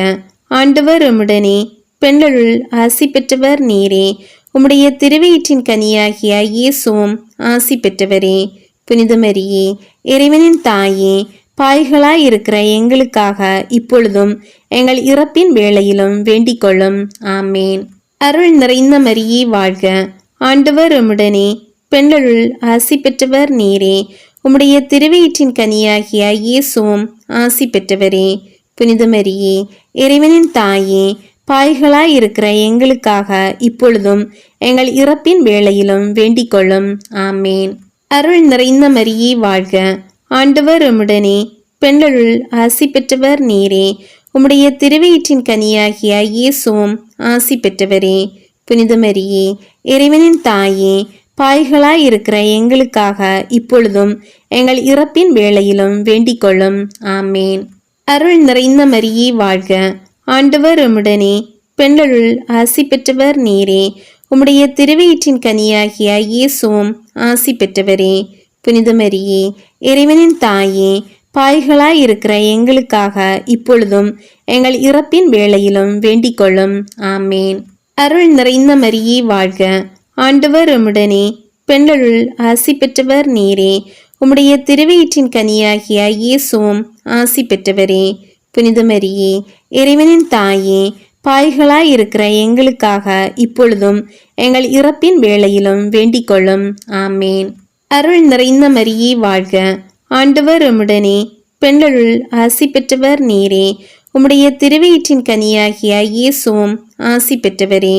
ஆண்டவர் உம்முடனே, பெண்களுள் ஆசி பெற்றவர் நீரே. உம்முடைய திருவயிற்றின் கனியாகிய இயேசுவும் ஆசி பெற்றவரே. புனித மரியே, இறைவனின் தாயே, பாய்களாய் இருக்கிற எங்களுக்காக இப்பொழுதும் எங்கள் இறப்பின் வேளையிலும் வேண்டிக் கொள்ளும். ஆமேன். அருள் நிறைந்த மரியே வாழ்க, ஆண்டவர் உம்முடனே, பெண்களுள் ஆசி பெற்றவர் நீரே. உம்முடைய திருவயிற்றின் கனியாகிய இயேசுவும் ஆசி பெற்றவரே. புனித மரியே, இறைவனின் தாயே, பாய்களாய் இருக்கிற எங்களுக்காக இப்பொழுதும் எங்கள் இறப்பின் வேளையிலும் வேண்டிக் கொள்ளும். ஆமேன். அருள் நிறைந்த மரியே வாழ்க, ஆண்டவர் உம்முடனே, பெண்களுள் ஆசி பெற்றவர் நீரே. உம்முடைய திருவயிற்றின் கனியாகிய இயேசுவும் ஆசி பெற்றவரே. புனித மரியே, இறைவனின் தாயே, பாய்களாயிருக்கிற எங்களுக்காக இப்பொழுதும் எங்கள் இறப்பின் வேளையிலும் வேண்டிக் கொள்ளும். ஆமேன். அருள் நிறைந்த மரியே வாழ்க. ஆண்டவர் உம்முடனே, பெண்களுள் ஆசி பெற்றவர் நீரே. உம்முடைய திருவயிற்றின் கனியாகிய இயேசுவும் ஆசி பெற்றவரே. புனித மரியே, இறைவனின் தாயே, பாய்களாயிருக்கிற எங்களுக்காக இப்பொழுதும் எங்கள் இறப்பின் வேளையிலும் வேண்டிக் கொள்ளும். ஆமேன். அருள் நிறைந்த மரியே வாழ்க. ஆண்டவர் உம்முடனே, பெண்களுள் ஆசி பெற்றவர் நீரே. உம்முடைய திருவயிற்றின் கனியாகிய இயேசுவும் ஆசி பெற்றவரே. புனித மரியே, இறைவனின் தாயே, பாய்களாயிருக்கிற எங்களுக்காக இப்பொழுதும் எங்கள் இறப்பின் வேளையிலும் வேண்டிக் கொள்ளும். ஆமேன். அருள் நிறைந்த மரியே வாழ்க. ஆண்டவர் உம்முடனே, பெண்களுள் ஆசி பெற்றவர் நீரே. உம்முடைய திருவயிற்றின் கனியாகிய இயேசுவும் ஆசி பெற்றவரே.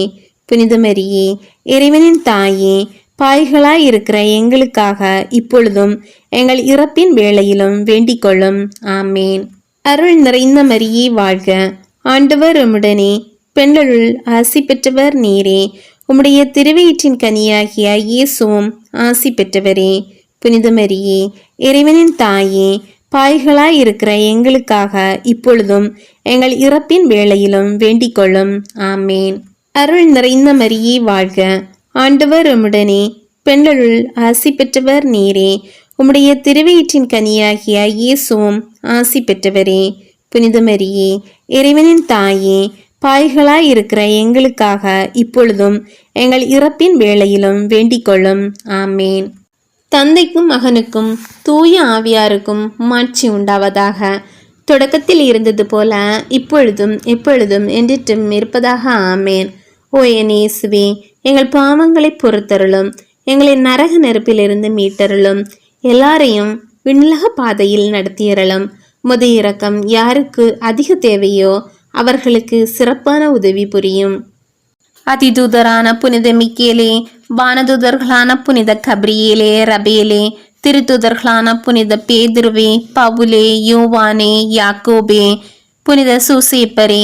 புனித மரியே, இறைவனின் தாயே, பாய்களாயிருக்கிற எங்களுக்காக இப்பொழுதும் எங்கள் இறப்பின் வேளையிலும் வேண்டிக் கொள்ளும். ஆமேன். அருள் நிறைந்த மரியே வாழ்க. ஆண்டவர் உம்முடனே, பெண்களுள் ஆசி பெற்றவர் நீரே. உம்முடைய திருவயிற்றின் கனியாகிய இயேசுவும் ஆசி பெற்றவரே. புனித மரியே, இறைவனின் தாயே, பாய்களாயிருக்கிற எங்களுக்காக இப்பொழுதும் எங்கள் இறப்பின் வேளையிலும் வேண்டிக் கொள்ளும். ஆமேன். அருள் நிறைந்த மரியே வாழ்க. ஆண்டவர் உம்முடனே, பெண்களுள் ஆசி பெற்றவர் நீரே. உம்முடைய திருவயிற்றின் கனியாகிய இயேசுவும் ஆசி பெற்றவரே. புனித மரியே, இறைவனின் தாயே, பாய்களாயிருக்கிற எங்களுக்காக இப்பொழுதும் எங்கள் இறப்பின் வேளையிலும் வேண்டிக் கொள்ளும். ஆமேன். தந்தைக்கும் மகனுக்கும் தூய ஆவியாருக்கும் மாட்சி உண்டாவதாக. தொடக்கத்தில் இருந்தது போல இப்பொழுதும் எப்பொழுதும் என்றிட்டும் இருப்பதாக. ஆமேன். ஓ என் இயேசுவே, எங்கள் பாவங்களை பொறுத்தருளும். எங்களை நரக நெருப்பிலிருந்து மீட்டருளும். எல்லாரையும் விண்ணுலக பாதையில் நடத்தியறலும். முது இரக்கம் யாருக்கு அதிக தேவையோ அவர்களுக்கு சிறப்பான உதவி புரியும். அதிதூதரான புனித மிக்கேலே, வானதூதர்களான புனித கப்ரியேலே, ரபேலே, திருத்தூதர்களான புனித பேதுருவே, பவுலே, யோவானே, யாக்கோபே, புனித சூசேப்பரே,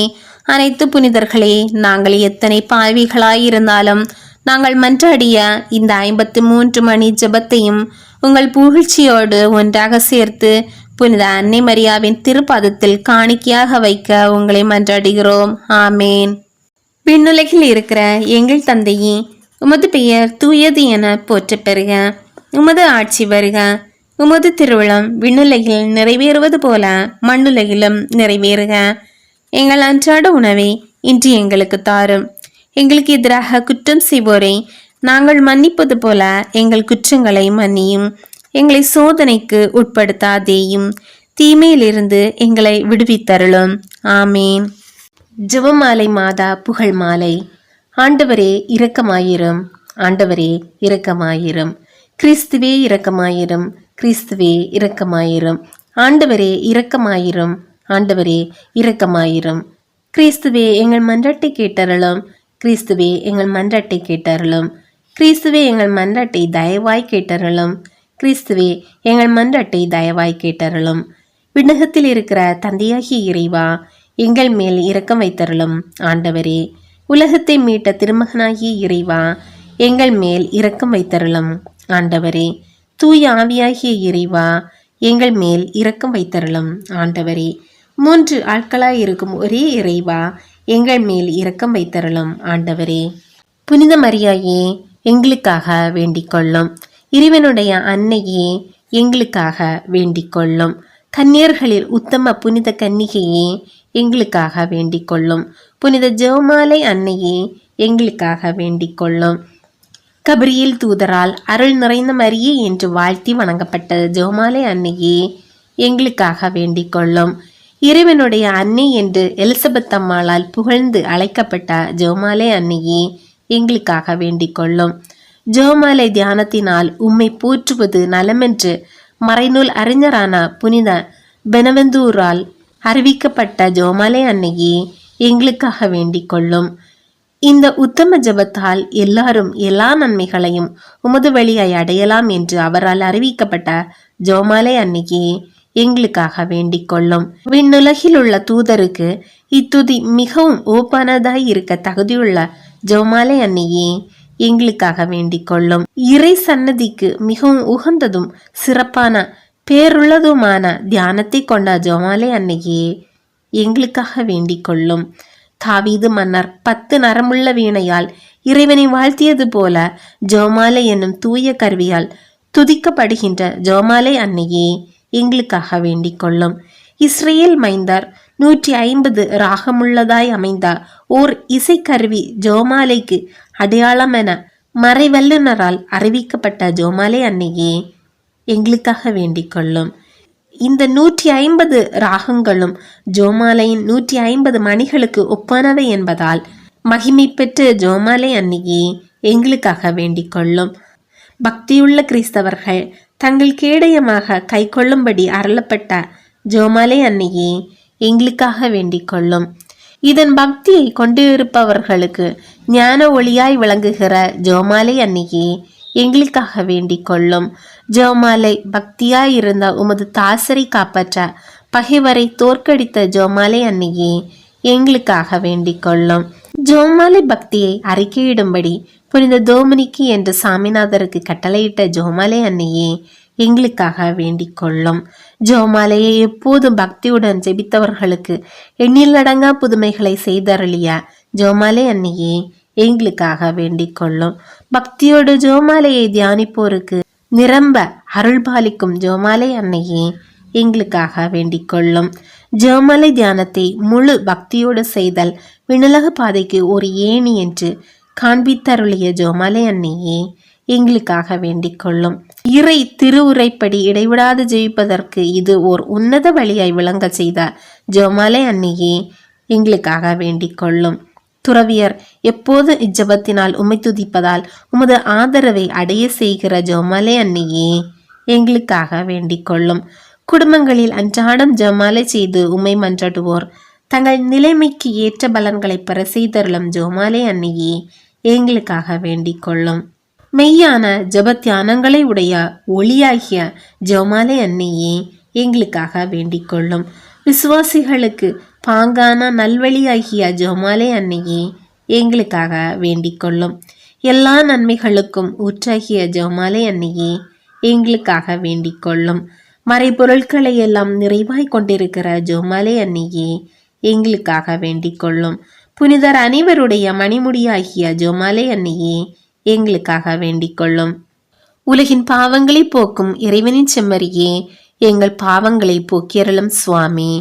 அனைத்து புனிதர்களே, நாங்கள் எத்தனை பாவிகளாயிருந்தாலும் நாங்கள் மன்றாடிய இந்த 53 மணி ஜெபத்தையும் உங்கள் புகழ்ச்சியோடு ஒன்றாக சேர்த்து புனித அன்னை மரியாவின் திருப்பாதத்தில் காணிக்கையாக வைக்க உங்களை மன்றாடுகிறோம். ஆமேன். விண்ணுலகில் இருக்கிற எங்கள் தந்தையே, உமது பெயர் தூயது என போற்ற பெறுக. உமது ஆட்சி வருக. உமது திருவிழம் விண்ணுலகில் நிறைவேறுவது போல மண்ணுலகிலும் நிறைவேறுக. எங்கள் அன்றாட உணவை இன்று எங்களுக்கு தாரும். எங்களுக்கு எதிராக குற்றம் செய்வோரை நாங்கள் மன்னிப்பது போல எங்கள் குற்றங்களை மன்னியும். எங்களை சோதனைக்கு உட்படுத்தாதேயும், தீமையிலிருந்து எங்களை விடுவித்தருளும். ஆமேன். ஜெபமாலை மாதா புகழ் மாலை. ஆண்டவரே இரக்கமாயிரும். ஆண்டவரே இரக்கமாயிரும். கிறிஸ்துவே இரக்கமாயிரும். கிறிஸ்துவே இரக்கமாயிரும். ஆண்டவரே இரக்கமாயிரும். ஆண்டவரே இரக்கமாயிரும். கிறிஸ்துவே எங்கள் மன்றாட்டை கேட்டருளும். கிறிஸ்துவே எங்கள் மன்றாட்டை கேட்டருளும். கிறிஸ்துவே எங்கள் மன்றாட்டை தயவாய் கேட்டருளும். கிறிஸ்துவே எங்கள் மன்றாட்டை தயவாய் கேட்டருளும். விண்ணகத்தில் இருக்கிற தந்தையாகிய இறைவா, எங்கள் மேல் இரக்கம் வைத்தருளும். ஆண்டவரே, உலகத்தை மீட்ட திருமகனாகிய இறைவா, எங்கள் மேல் இரக்கம் வைத்தருளும். ஆண்டவரே, தூய ஆவியாகிய இறைவா, எங்கள் மேல் இரக்கம் வைத்தருளும். ஆண்டவரே, 3 ஆட்களாய் இருக்கும் ஒரே இறைவா, எங்கள் மேல் இரக்கம் வைத்தருளும். ஆண்டவரே, புனித மரியாயே, எங்களுக்காக வேண்டிக் கொள்ளும். இறைவனுடைய அன்னையே, எங்களுக்காக வேண்டிக் கொள்ளும். கன்னியர்களில் உத்தம புனித கன்னிகையே, எங்களுக்காக வேண்டிக் கொள்ளும். புனித ஜெபமாலை அன்னையே, எங்களுக்காக வேண்டிக் கொள்ளும். கபிரியேல் தூதரால் அருள் நிறைந்த மரியே என்று வாழ்த்தி வணங்கப்பட்ட ஜெபமாலை அன்னையே, எங்களுக்காக வேண்டிக் கொள்ளும். இறைவனுடைய அன்னை என்று எலிசபெத் அம்மாளால் புகழ்ந்து அழைக்கப்பட்ட ஜெபமாலை அன்னையே, எங்களுக்காக வேண்டிக் கொள்ளும். ஜெபமாலை தியானத்தினால் உம்மை போற்றுவது நலமென்று மறைநூல் அறிஞரான புனித பெனவெந்தூரால் அறிவிக்கப்பட்ட ஜெபமாலை அன்னையே, எங்களுக்காக வேண்டிக் கொள்ளும். இந்த உத்தம ஜெபத்தால் எல்லாரும் எல்லா நன்மைகளையும் உமது வழியாய் அடையலாம் என்று அவரால் அறிவிக்கப்பட்ட ஜெபமாலை அன்னைக்கு எங்களுக்காக வேண்டிக் கொள்ளும். விண்ணுலகில் உள்ள தூதருக்கு இத்துதி மிகவும் ஓப்பானதாய் இருக்க தகுதியுள்ள ஜெபமாலை அன்னையே எங்களுக்காக வேண்டிக் கொள்ளும். இறை சன்னதிக்கு மிகவும் உகந்ததும் சிறப்பான பேருள்ளதுமான தியானத்தை கொண்ட ஜெபமாலை அன்னையே எங்களுக்காக வேண்டிக் கொள்ளும். தாவீது மன்னர் 10 நரமுள்ள வீணையால் இறைவனை வாழ்த்தியது போல ஜெபமாலை என்னும் தூய கருவியால் துதிக்கப்படுகின்ற ஜெபமாலை அன்னையே எங்களுக்காக வேண்டிக் கொள்ளும். இஸ்ரேல் மைந்தர் 150 ராகமுள்ளதாய் அமைந்த ஓர் இசைக்கருவி ஜெபமாலைக்கு அடையாளம் என மறைவல்லுனரால் அறிவிக்கப்பட்ட ஜெபமாலை அன்னையே எங்களுக்காக வேண்டிக் கொள்ளும். இந்த 150 ராகங்களும் ஜெபமாலையின் 150 மணிகளுக்கு ஒப்பானவை என்பதால் மகிமை பெற்ற ஜெபமாலை அன்னையே எங்களுக்காக வேண்டிக் கொள்ளும். பக்தியுள்ள கிறிஸ்தவர்கள் தங்கள் கேடயமாக கை கொள்ளும்படி அருளப்பட்ட ஜெபமாலை அன்னையே எங்களுக்காக வேண்டிக் கொள்ளும். இதன் பக்தியை கொண்டிருப்பவர்களுக்கு ஞான ஒளியாய் விளங்குகிற ஜெபமாலை அன்னையே எங்களுக்காக வேண்டிக் கொள்ளும். ஜெபமாலை பக்தியாய் இருந்த உமது தாசரை காப்பாற்ற பகைவரை தோற்கடித்த ஜெபமாலை அன்னையே எங்களுக்காக வேண்டிக் கொள்ளும். ஜெபமாலை பக்தியை அறிக்கையிடும்படி புனித டோமினிக்கு என்று சாமிநாதருக்கு கட்டளையிட்ட ஜெபமாலை அன்னையே எங்களுக்காக வேண்டிக் கொள்ளும். ஜெபமாலையை எப்போதும் பக்தியுடன் ஜெபித்தவர்களுக்கு எண்ணிலடங்கா புதுமைகளை செய்தருளிய ஜெபமாலை அன்னையே எங்களுக்காக வேண்டிக் கொள்ளும். பக்தியோடு ஜெபமாலையை தியானிப்போருக்கு நிரம்ப அருள்பாலிக்கும் ஜெபமாலை அன்னையே எங்களுக்காக வேண்டிக் கொள்ளும். ஜெபமாலை தியானத்தை முழு பக்தியோடு செய்தல் விண்ணுலக பாதைக்கு ஒரு ஏணி என்று காண்பித்தருளிய ஜெபமாலை அன்னையே எங்களுக்காக வேண்டிக் கொள்ளும். இறை திருவுரைப்படி இடைவிடாது ஜெயிப்பதற்கு இது ஓர் உன்னத வழியாய் விளங்க செய்த ஜெபமாலை அன்னையே எங்களுக்காக வேண்டிக் கொள்ளும். துறவியர் எப்போது இஜபத்தினால் உம்மை துதிப்பதால் உமது ஆதரவை அடைய செய்கிற ஜெபமாலை அன்னையே எங்களுக்காக வேண்டிக் கொள்ளும். குடும்பங்களில் அன்றாடம் ஜெபமாலை செய்து உம்மை மன்றாடுவோர் தங்கள் நிலைமைக்கு ஏற்ற பலன்களை பெற செய்தருளும் ஜெபமாலை அன்னையே எங்களுக்காக வேண்டிக் கொள்ளும். மெய்யான ஜெபத்தியானங்களை உடைய ஒளியாகிய ஜெபமாலை அன்னையே எங்களுக்காக வேண்டிக் கொள்ளும். விசுவாசிகளுக்கு பாங்கான நல்வழியாகிய ஜெபமாலை அன்னையே எங்களுக்காக வேண்டிக் கொள்ளும். எல்லா நன்மைகளுக்கும் ஊற்றாகிய ஜெபமாலை அன்னையே எங்களுக்காக வேண்டிக் கொள்ளும். மறைபொருட்களை எல்லாம் நிறைவாய் கொண்டிருக்கிற ஜெபமாலை அன்னையே எங்களுக்காக வேண்டிக் கொள்ளும். புனிதர் அனைவருடைய மணிமுடியாகிய ஜெபமாலை அன்னையே எங்களுக்காக வேண்டிக் கொள்ளும். உலகின் பாவங்களை போக்கும் இறைவனின் செம்மறியே எங்கள் பாவங்களை போக்கியருளும் சுவாமி.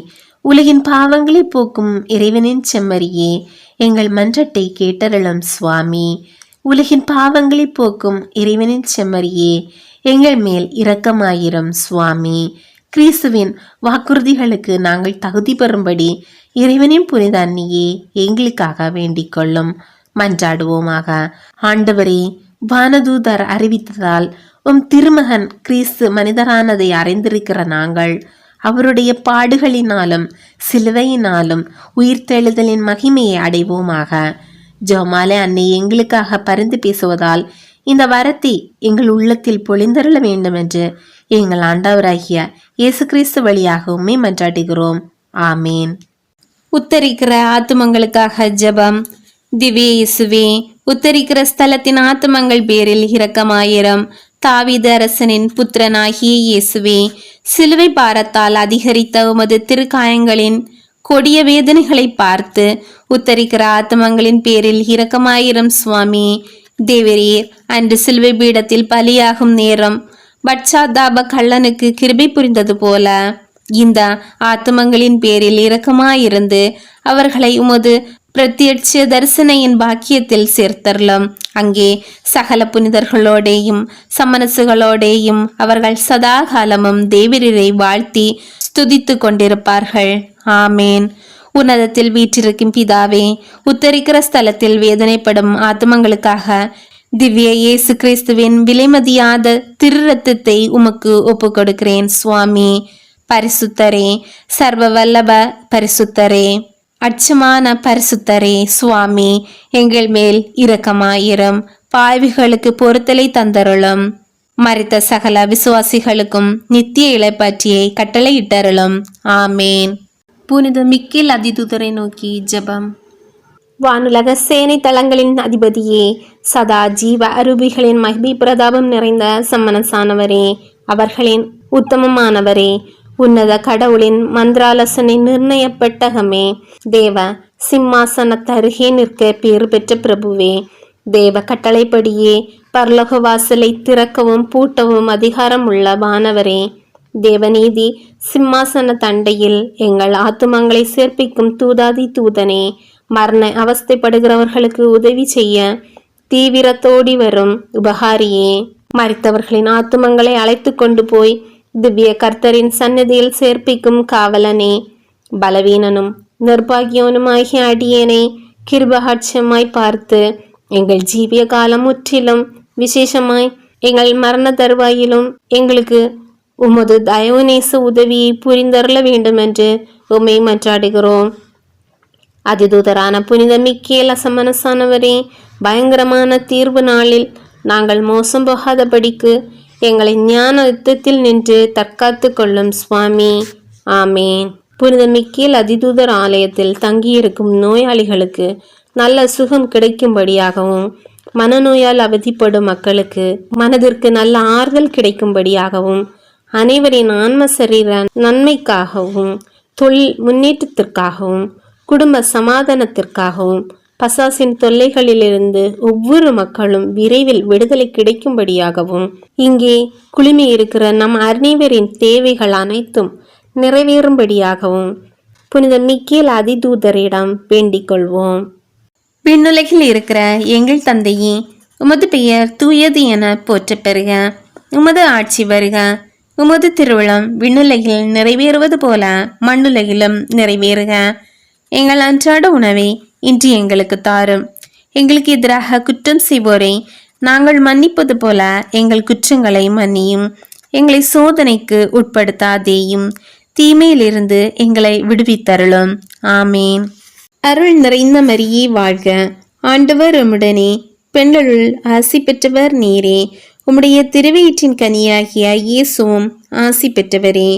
உலகின் பாவங்களை போக்கும் இறைவனின் செம்மறியே எங்கள் மன்றத்தை கேட்டருளும் சுவாமி. உலகின் பாவங்களை போக்கும் இறைவனின் செம்மறியே எங்கள் மேல் இரக்கமாயிரும் சுவாமி. கிறிஸ்துவின் வாக்குறுதிகளுக்கு நாங்கள் தகுதி பெறும்படி இறைவனின் புனித அன்னியே எங்களுக்காக வேண்டிக் கொள்ளும். மன்றாடுவோமாக. ஆண்டவரே, வானதூதர் அறிவித்ததால் உம் திருமகன் கிறிஸ்து மனிதரானதை அறிந்திருக்கிற நாங்கள் அவருடைய பாடுகளினாலும் சிலுவையினாலும் உயிர்த்தெழுதலின் மகிமையை அடைவோமாக. ஜெபமாலை அன்னை எங்களுக்காக பரிந்து பேசுவதால் இந்த வரத்தை எங்கள் உள்ளத்தில் பொழிந்தருள வேண்டும் என்று எங்கள் ஆண்டவராகிய இயேசு கிறிஸ்து வழியாக உம்மை மன்றாடுகிறோம். ஆமேன். உத்தரிக்கிற ஆத்துமங்களுக்காக ஜெபம். திவ்ய இயேசுவே, உத்தரிக்கிற ஸ்தலத்தின் ஆத்துமங்கள் பேரில் இரக்கமாயிரம். தாவீது அரசனின் புத்திரனாகிய இயேசுவே, சிலுவை பாரத்தால் அதிகரித்த உமது திருக்காயங்களின் கொடிய வேதனைகளை பார்த்து உத்தரிக்கிற ஆத்துமங்களின் பேரில் இரக்கமாயிரம் சுவாமி. தேவரீர் அன்று சிலுவை பீடத்தில் பலியாகும் நேரம் பட்சாதாப கள்ளனுக்கு கிருபை புரிந்தது போல இந்த ஆத்துமங்களின் பேரில் இரக்கமாயிருந்து அவர்களை உமது பிரத்யட்ச தரிசனையின் பாக்கியத்தில் சேர்த்தரலாம். அங்கே சகல புனிதர்களோடேயும் சமனசுகளோடேயும் அவர்கள் சதா காலமும் தேவரீரை வாழ்த்தி ஸ்துதித்து கொண்டிருப்பார்கள். ஆமேன். உன்னதத்தில் வீற்றிருக்கும் பிதாவே, உத்தரிக்கிற ஸ்தலத்தில் வேதனைப்படும் ஆத்மங்களுக்காக திவ்ய இயேசு கிறிஸ்துவின் விலைமதியாத திரு ரத்தத்தை உமக்கு ஒப்பு கொடுக்கிறேன் சுவாமி. பரிசுத்தரே, சர்வ வல்லப பரிசுத்தரே, அச்சமான பரிசுத்தரே சுவாமி, எங்கள் மேல் இரக்கமாயிரும். பாவிகளுக்கு பொறுத்தலை தந்தருளும். மரித்த சகல விசுவாசிகளுக்கும் நித்திய இளைப்பாற்றியை கட்டளையிட்டருளும். ஆமேன். புனித மிக்கேல் அதிதூதரை நோக்கி ஜெபம். வானுலக சேனை தளங்களின் அதிபதியே, சதா ஜீவ அரூபிகளின் மகிமை பிரதாபம் நிறைந்த சம்மனசானவரே, அவர்களின் உத்தமமானவரே, உன்னத கடவுளின் மந்திராலோசனை நிர்ணயப்பட்டகமே, தேவ சிம்மாசனத்தருகே நிற்க பேறு பெற்ற பிரபுவே, தேவ கட்டளைப்படியே பரலோக வாசலை திறக்கவும் பூட்டவும் அதிகாரம் உள்ள வானவரே, தேவநீதி சிம்மாசன தண்டையில் எங்கள் ஆத்துமங்களை சேர்ப்பிக்கும் தூதாதி தூதனே, மரண அவஸ்தைப்படுகிறவர்களுக்கு உதவி செய்ய தீவிரத்தோடி வரும் உபகாரியே, மரித்தவர்களின் ஆத்துமங்களை அழைத்து கொண்டு போய் திவ்ய கர்த்தரின் சந்நிதியில் சேர்ப்பிக்கும் காவலனே, பலவீனனும் நிர்பாகியோனுமாகிய அடியேனை கிருபகாட்சியமாய் பார்த்து எங்கள் ஜீவிய காலம் முற்றிலும் விசேஷமாய் எங்கள் மரண தருவாயிலும் எங்களுக்கு உமது தயவுநேச உதவியை புரிந்தருள வேண்டும் என்று உம்மை மன்றாடுகிறோம். அதிதூதரான புனித மிக்கேல் அசமனசானவரே, பயங்கரமான தீர்வு நாளில் நாங்கள் மோசம் போகாதபடிக்கு எங்களை ஞான யுத்தத்தில் நின்று தற்காத்து கொள்ளும் சுவாமி. ஆமேன். புனித மிக்கேல் அதிதூதர் ஆலயத்தில் தங்கியிருக்கும் நோயாளிகளுக்கு நல்ல சுகம் கிடைக்கும்படியாகவும், மனநோயால் அவதிப்படும் மக்களுக்கு மனதிற்கு நல்ல ஆறுதல் கிடைக்கும்படியாகவும், அனைவரின் ஆன்ம சரீர நன்மைக்காகவும், தொழில் முன்னேற்றத்திற்காகவும், குடும்ப சமாதானத்திற்காகவும், பசாசின் தொல்லைகளிலிருந்து ஒவ்வொரு மக்களும் விரைவில் விடுதலை கிடைக்கும்படியாகவும், இங்கே குழுமி இருக்கிற நம் அனைவரின் தேவைகள் அனைத்தும் நிறைவேறும்படியாகவும் புனித மிக்கேல் அதிதூதரிடம் வேண்டிக் கொள்வோம். விண்ணுலகில் இருக்கிற எங்கள் தந்தையே, உமது பெயர் தூயது என போற்ற பெறுக. உமது ஆட்சி வருக. உமது திருவிழம் விண்ணுலகில் நிறைவேறுவது போல மண்ணுலகிலும் நிறைவேறுக. எங்கள் அன்றாட உணவை இன்று எங்களுக்கு தாரும். எங்களுக்கு எதிராக குற்றம் செய்வோரை நாங்கள் மன்னிப்பது போல எங்கள் குற்றங்களை மன்னியும். எங்களை சோதனைக்கு உட்படுத்தாதேயும், தீமையிலிருந்து எங்களை விடுவித்தருளும். ஆமேன். அருள் நிறைந்த மரியே வாழ்க. ஆண்டவர் உம்முடனே, பெண்களுள் ஆசி பெற்றவர் நீரே. உம்முடைய திருவயிற்றின் கனியாகிய இயேசுவும் ஆசி பெற்றவரே.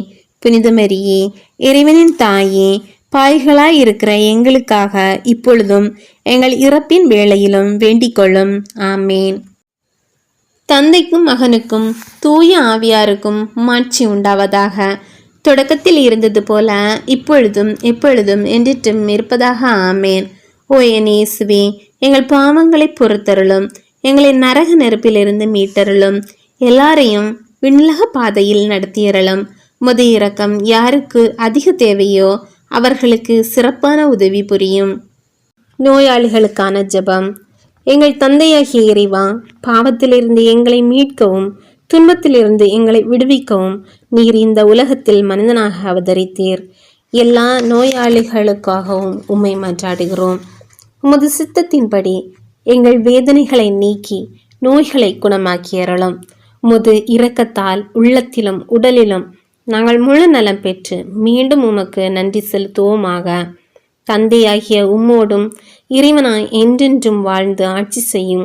புனித மரியே, இறைவனின் தாயே, பாய்களாய் இருக்கிற எங்களுக்காக இப்பொழுதும் எங்கள் இறப்பின் வேளையிலும் வேண்டிக் கொள்ளும். ஆமேன். தந்தைக்கும் மகனுக்கும் தூய ஆவியாருக்கும் மாட்சி உண்டாவதாக. தொடக்கத்தில் இருந்தது போல இப்பொழுதும் எப்பொழுதும் என்றிட்டும் இருப்பதாக. ஆமேன். ஓ என் இயேசுவே, எங்கள் பாவங்களை பொறுத்தருளும். எங்களை நரக நெருப்பிலிருந்து மீட்டருளும். எல்லாரையும் விண்ணுலக பாதையில் நடத்தியறலும். முது இரக்கம் யாருக்கு அதிக தேவையோ அவர்களுக்கு சிறப்பான உதவி புரியும். நோயாளிகளுக்கான ஜெபம். எங்கள் தந்தையாகிய இறைவா, பாவத்திலிருந்து எங்களை மீட்கவும் துன்பத்திலிருந்து எங்களை விடுவிக்கவும் நீர் இந்த உலகத்தில் மனிதனாக அவதரித்தீர். எல்லா நோயாளிகளுக்காகவும் உம்மை மன்றாடுகிறோம். உமது சித்தத்தின்படி எங்கள் வேதனைகளை நீக்கி நோய்களை குணமாக்கியறலும். உமது இரக்கத்தால் உள்ளத்திலும் உடலிலும் நாங்கள் முழு நலம் பெற்று மீண்டும் உமக்கு நன்றி செலுத்துவோமாக. தந்தையாகிய உம்மோடும் இறைவனாய் என்றென்றும் வாழ்ந்து ஆட்சி செய்யும்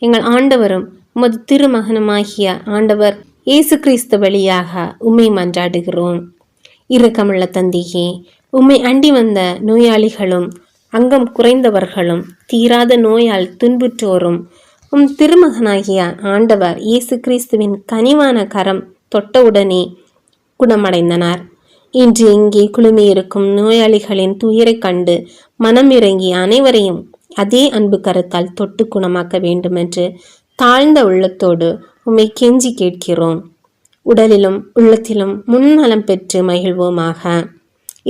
எங்கள் ஆண்டவரும் உமது திருமகனுமாகிய ஆண்டவர் இயேசு கிறிஸ்து வழியாக உம்மை மன்றாடுகிறோம். இரக்கமுள்ள தந்தையே, உம்மை அண்டி வந்த நோயாளிகளும் அங்கம் குறைந்தவர்களும் தீராத நோயால் துன்புற்றோரும் உம் திருமகனாகிய ஆண்டவர் இயேசு கிறிஸ்துவின் கனிவான கரம் தொட்டவுடனே குணமடைந்தனர். இன்று இங்கே குழுமியிருக்கும் நோயாளிகளின் துயரை கண்டு மனம் இறங்கி அனைவரையும் அதே அன்பு கரத்தால் தொட்டு குணமாக்க வேண்டுமென்று தாழ்ந்த உள்ளத்தோடு உம்மை கெஞ்சி கேட்கிறோம். உடலிலும் உள்ளத்திலும் முன்னலம் பெற்று மகிழ்வோமாக.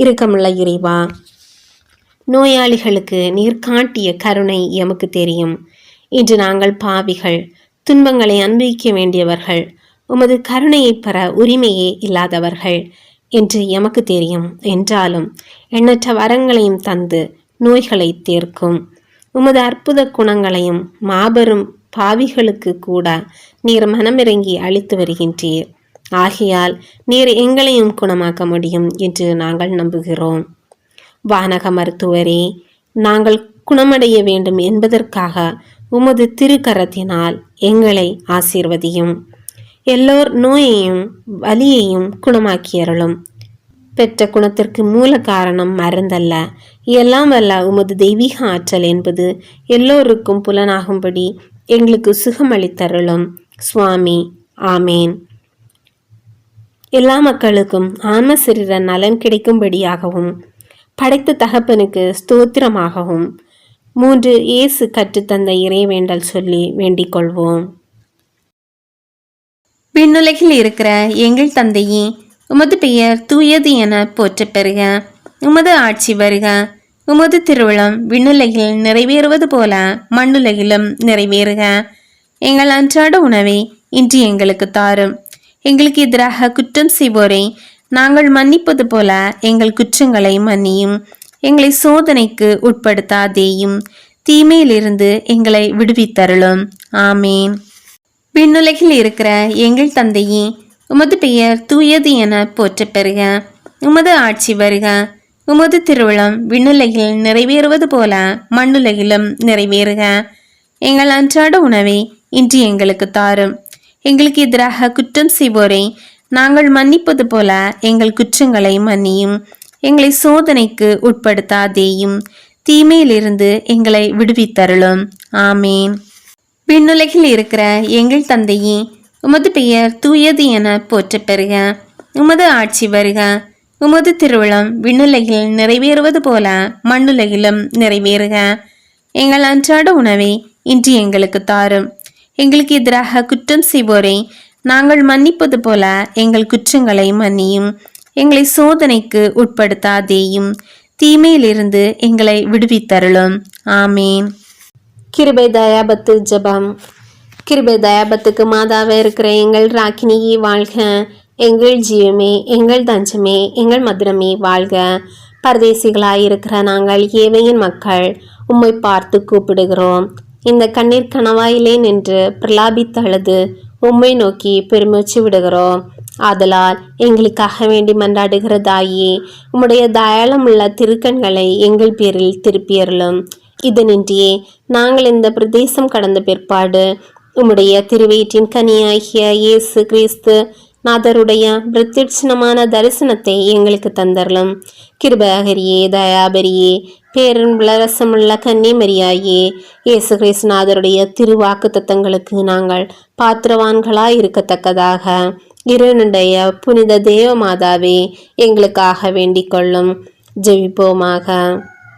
இரக்கமுள்ள இறைவா, நோயாளிகளுக்கு நீர் காட்டிய கருணை எமக்கு தெரியும். இன்று நாங்கள் பாவிகள், துன்பங்களை அனுபவிக்க வேண்டியவர்கள், உமது கருணையை பெற உரிமையே இல்லாதவர்கள் என்று எமக்கு தெரியும். என்றாலும் எண்ணற்ற வரங்களையும் தந்து நோய்களை தீர்க்கும் உமது அற்புத குணங்களையும் மாபெரும் பாவிகளுக்கு கூட நீர் மனமிறங்கி அளித்து வருகின்றீர். ஆகையால் நீர் எங்களையும் குணமாக்க முடியும் என்று நாங்கள் நம்புகிறோம். வானக மருத்துவரே, நாங்கள் குணமடைய வேண்டும் என்பதற்காக உமது திருக்கரத்தினால் எங்களை ஆசீர்வதியும். எல்லோர் நோயையும் வலியையும் குணமாக்கியருளும். பெற்ற குணத்திற்கு மூல காரணம் மருந்தல்ல, எல்லாம் வல்ல உமது தெய்வீக ஆற்றல் என்பது எல்லோருக்கும் புலனாகும்படி எங்களுக்கு சுகமளித்தருளும் சுவாமி. ஆமேன். எல்லா மக்களுக்கும் ஆன்ம சரீர நலன் கிடைக்கும்படியாகவும் படைத்த தகப்பனுக்கு ஸ்தோத்திரமாகவும் 3 இயேசு கற்றுத்தந்த இறைவேண்டல் சொல்லி வேண்டிக் கொள்வோம். விண்ணுலகில் இருக்கிற எங்கள் தந்தையே, உமது பெயர் தூயது என போற்றப் பெறுக. உமது ஆட்சி வருக. உமது திருவுளம் விண்ணுலகில் நிறைவேறுவது போல மண்ணுலகிலும் நிறைவேறுக. எங்கள் அன்றாட உணவை இன்று எங்களுக்கு தாரும். எங்களுக்கு எதிராக குற்றம் செய்வோரை நாங்கள் மன்னிப்பது போல எங்கள் குற்றங்களை மன்னியும். எங்களை சோதனைக்கு உட்படுத்தாதேயும், தீமையிலிருந்து எங்களை விடுவித்தருளும். ஆமேன். விண்ணுலகில் இருக்கிற எங்கள் தந்தையே, உமது பெயர் தூயது என போற்றப் பெறுக. உமது ஆட்சி வருக. உமது திருவுளம் விண்ணுலகில் நிறைவேறுவது போல மண்ணுலகிலும் நிறைவேறுக. எங்கள் அன்றாட உணவை இன்று எங்களுக்கு தாரும். எங்களுக்கு எதிராக குற்றம் செய்வோரை நாங்கள் மன்னிப்பது போல எங்கள் குற்றங்களை மன்னியும். எங்களை சோதனைக்கு உட்படுத்தாதேயும், தீமையிலிருந்து எங்களை விடுவித்தருளும். ஆமேன். விண்ணுலகில் இருக்கிற எங்கள் தந்தையே, உமது பெயர் தூயது என போற்றப் பெறுக. உமது ஆட்சி வருக. உமது திருவுளம் விண்ணுலகில் நிறைவேறுவது போல மண்ணுலகிலும் நிறைவேறுக. எங்கள் அன்றாட உணவை இன்று எங்களுக்கு தாரும். எங்களுக்கு எதிராக குற்றம் செய்வோரை நாங்கள் மன்னிப்பது போல எங்கள் குற்றங்களை மன்னியும். எங்களை சோதனைக்கு உட்படுத்தாதேயும், தீமையிலிருந்து எங்களை விடுவித்தருளும். ஆமேன். கிருபை தயாபத்து ஜெபம். கிருபை தயாபத்துக்கு மாதாவே இருக்கிற எங்கள் ராக்கினியே வாழ்க. எங்கள் ஜீவமே, எங்கள் தஞ்சமே, எங்கள் மதுரமே வாழ்க. பரதேசிகளாயிருக்கிற நாங்கள் ஏவையின் மக்கள் உம்மை பார்த்து கூப்பிடுகிறோம். இந்த கண்ணீர் கணவாயிலே நின்று பிரலாபித்தழுது உம்மை நோக்கி பெருமூச்சு விடுகிறோம். ஆதலால் எங்களுக்காக வேண்டி மன்றாடுகிற தாயே, உம்முடைய தயாளமுள்ள திருக்கண்களை எங்கள் பேரில் திருப்பியருளும். இதனின்றியே நாங்கள் இந்த பிரதேசம் கடந்த பிற்பாடு உம்முடைய திருவயிற்றின் கனியாகிய இயேசு கிறிஸ்து நாதருடைய பிரத்யட்சணமான தரிசனத்தை எங்களுக்கு தந்தரலும். கிருபாகரியே, தயாபரியே, பேரன்புள்ள ரசமுள்ள கன்னிமரியாயே, இயேசு கிறிஸ்து நாதருடைய திருவாக்கு தத்தங்களுக்கு நாங்கள் பாத்திரவான்களாய் இருக்கத்தக்கதாக இறைவனுடைய புனித தேவ மாதாவே எங்களுக்காக வேண்டிக் கொள்ளும். ஜெபிப்போமாக.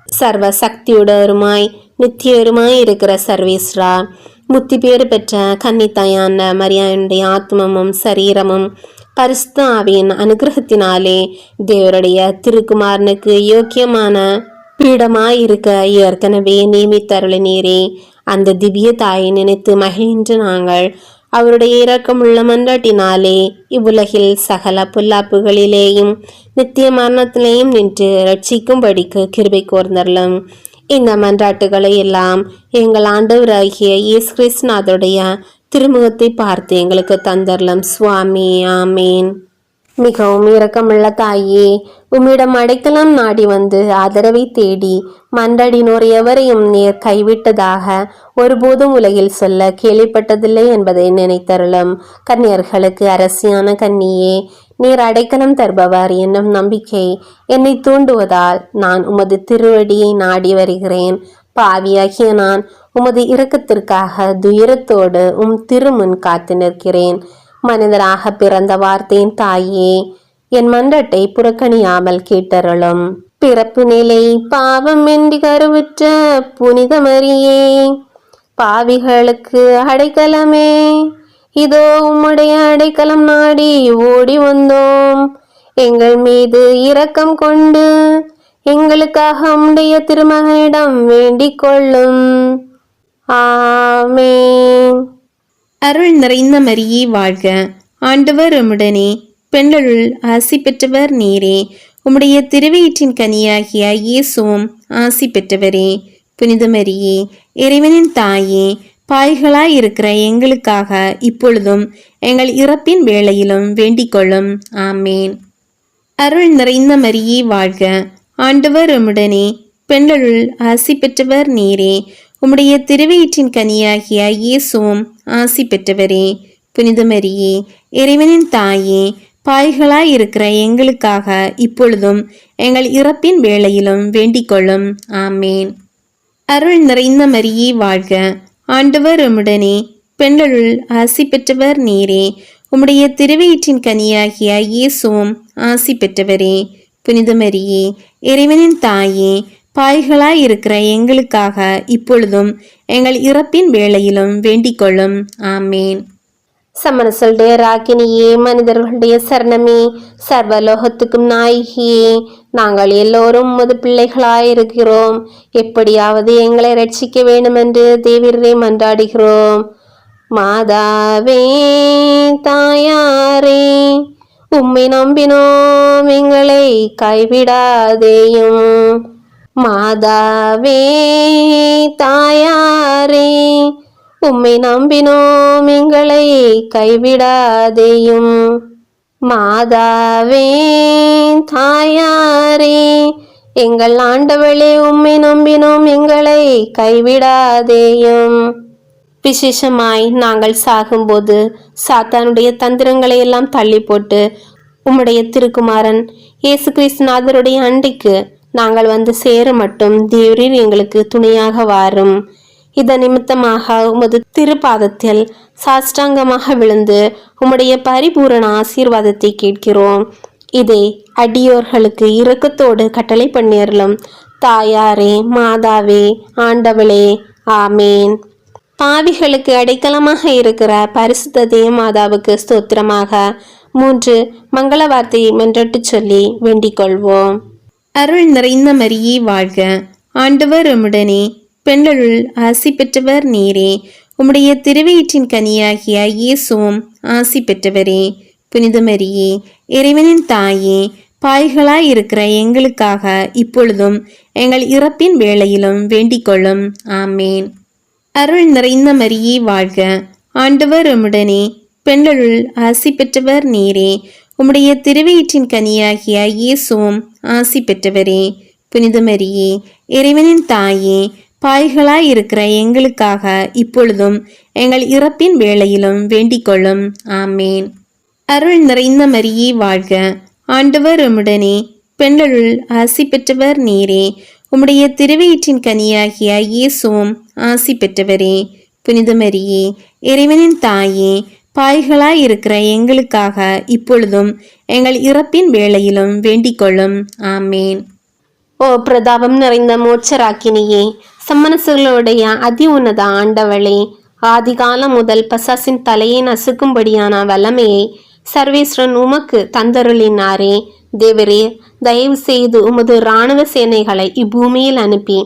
சர்வ சக்தியுடருமாய் நித்தியருமாய் இருக்கிற சர்வேஸ்வரா, முத்தி பேறு பெற்ற கன்னித்தாயான மரியானுடைய ஆத்மமும் சரீரமும் பரிசுத்த ஆவியின் அனுகிரகத்தினாலே தேவருடைய திருக்குமாரனுக்கு யோக்கியமான பீடமாயிருக்க ஏற்கனவே நியமித்தருளினீரே. அந்த திவ்ய தாயை நினைத்து மகிழ்ந்து நாங்கள் அவருடைய இரக்கமுள்ள மன்றாட்டினாலே இவ்வுலகில் சகல புல்லாப்புகளிலேயும் நித்திய மரணத்திலேயும் நின்று ரட்சிக்கும்படிக்கு கிருபை கோர்ந்தரலும். இந்த மன்றாட்டுகளை எல்லாம் எங்கள் ஆண்டவராகிய இயேசு கிறிஸ்துநாதருடைய திருமுகத்தை பார்த்து எங்களுக்கு தந்தரலும் சுவாமி. ஆமேன். மிகவும் இரக்கமுள்ள தாயே, உம்மிடம் அடைக்கலம் நாடி வந்து ஆதரவை தேடி மன்றாடினோர் எவரையும் நீர் கைவிட்டதாக ஒருபோதும் உலகில் சொல்ல கேள்விப்பட்டதில்லை என்பதை நினைத்தருளும். கன்னியர்களுக்கு அரசியான கன்னியே, நீர் அடைக்கலம் தருபவர் என்னும் நம்பிக்கை என்னை தூண்டுவதால் நான் உமது திருவடியை நாடி வருகிறேன். பாவியாகிய நான் உமது இரக்கத்திற்காக துயரத்தோடு திருமுன் காத்து நிற்கிறேன். மனிதராக பிறந்த வார்த்தையின் தாயே, என் மன்றட்டை புறக்கணியாமல் கேட்டருளும். பிறப்பு நிலை பாவம் என்று கருவுற்ற புனித மரியே, பாவிகளுக்கு அடைக்கலமே, இதோ உம்முடைய அடைக்கலம் நாடி ஓடி வந்தோம். எங்கள் மீது இரக்கம் கொண்டு எங்களுக்காக உம்முடைய திருமகனிடம் வேண்டிக் கொள்ளும். ஆமென். அருள் நிறைந்த மரியே வாழ்க. ஆண்டவர் உம்முடனே, பெண்களுள் ஆசி பெற்றவர் நீரே. உம்முடைய திருவயிற்றின் கனியாகிய இயேசுவும் ஆசி பெற்றவரே. புனித மரியே, இறைவனின் தாயே, பாய்களாய் இருக்கிற எங்களுக்காக இப்பொழுதும் எங்கள் இறப்பின் வேளையிலும் வேண்டிக் கொள்ளும். ஆமேன். அருள் நிறைந்த மரியே வாழ்க. ஆண்டவர் உம்முடனே, பெண்களுள் ஆசி பெற்றவர் நீரே. உம்முடைய திருவயிற்றின் கனியாகிய இயேசுவும் ஆசி பெற்றவரே. புனித மரியே, இறைவனின் தாயே, பாய்களாயிருக்கிற எங்களுக்காக இப்பொழுதும் எங்கள் இறப்பின் வேளையிலும் வேண்டிக் கொள்ளும். ஆமேன். அருள் நிறைந்த மரியே வாழ்க. ஆண்டவர் உம்முடனே, பெண்களுள் ஆசி பெற்றவர் நீரே. உம்முடைய திருவயிற்றின் கனியாகிய இயேசுவும் ஆசி பெற்றவரே. புனித மரியே, இறைவனின் தாயே, பாய்களாயிருக்கிற எங்களுக்காக இப்பொழுதும் எங்கள் இறப்பின் வேளையிலும் வேண்டிக் கொள்ளும். ஆமேன். சமரசலுடைய ராக்கினியே, மனிதர்களுடைய சரணமே, சர்வலோகத்துக்கும் நாயகியே, நாங்கள் எல்லோரும் உமது பிள்ளைகளாயிருக்கிறோம். எப்படியாவது எங்களை ரட்சிக்க வேண்டுமென்று தேவரே மன்றாடுகிறோம். மாதாவே, தாயாரே, உம்மை நம்பினோம், எங்களை கைவிடாதேயும். மாதாவே, தாயாரே, உம்மை நம்பினோம், எங்களை கைவிடாதேயும். மாதாவே, தாயாரே, எங்கள் ஆண்டவளே, உம்மை நம்பினோம், எங்களை கைவிடாதேயும். விசேஷமாய் நாங்கள் சாகும்போது சாத்தானுடைய தந்திரங்களை எல்லாம் தள்ளி போட்டு உம்முடைய திருக்குமாரன் இயேசு கிறிஸ்துநாதருடைய அண்டைக்கு நாங்கள் வந்து சேர மட்டும் தேவரீர் எங்களுக்கு துணையாக வாரும். இதன் நிமித்தமாக உமது திருப்பாதத்தில் சாஷ்டாங்கமாக விழுந்து உம்முடைய பரிபூரண ஆசீர்வாதத்தை கேட்கிறோம். இதை அடியோர்களுக்கு இரக்கத்தோடு கட்டளை பண்ணியறலும். தாயாரே, மாதாவே, ஆண்டவளே, ஆமேன். பாவிகளுக்கு அடைக்கலமாக இருக்கிற பரிசுத்த தேவமாதாவுக்கு ஸ்தோத்திரமாக 3 மங்கள வார்த்தையை மன்றட்டு சொல்லி வேண்டிக் கொள்வோம். அருள் நிறைந்த மரியே வாழ்க. ஆண்டவர் உம்முடனே, பெண்களுள் ஆசி பெற்றவர் நீரே. உம்முடைய திருவயிற்றின் கனியாகிய இயேசுவும் ஆசி பெற்றவரே. புனித மரியே, இறைவனின் தாயே, பாய்களாயிருக்கிற எங்களுக்காக இப்பொழுதும் எங்கள் இறப்பின் வேளையிலும் வேண்டிக் கொள்ளும். ஆமேன். அருள் நிறைந்த மரியே வாழ்க. ஆண்டவர் உம்முடனே, பெண்களுள் ஆசி பெற்றவர் நீரே. உம்முடைய திருவயிற்றின் கனியாகிய இயேசுவும் ஆசி பெற்றவரே. புனித மரியே, இறைவனின் தாயே, பாய்களாயிருக்கிற எங்களுக்காக இப்பொழுதும் எங்கள் இறப்பின் வேளையிலும் வேண்டிக் கொள்ளும். ஆமேன். அருள் நிறைந்த மரியே வாழ்க. ஆண்டவர் உம்முடனே, பெண்களுள் ஆசி பெற்றவர் நீரே. உம்முடைய திருவயிற்றின் கனியாகிய இயேசுவும் ஆசி பெற்றவரே. புனித மரியே, இறைவனின் தாயே, பாய்களாயிருக்கிற எங்களுக்காக இப்பொழுதும் எங்கள் இறப்பின் வேளையிலும் வேண்டிக் கொள்ளும். ஆமேன். ஓ பிரதாபம் நிறைந்த மோட்சராக்கினியே, சம்மனசுகளுடைய அதி உன்னத ஆண்டவளே, ஆதிகாலம் முதல் பசாசின் தலையை நசுக்கும்படியான வல்லமையை சர்வேஸ்வரன் உமக்கு தந்தருளினாரே. தேவரே, தயவு செய்து உமது இராணுவ சேனைகளை இப்பூமியில் அனுப்பி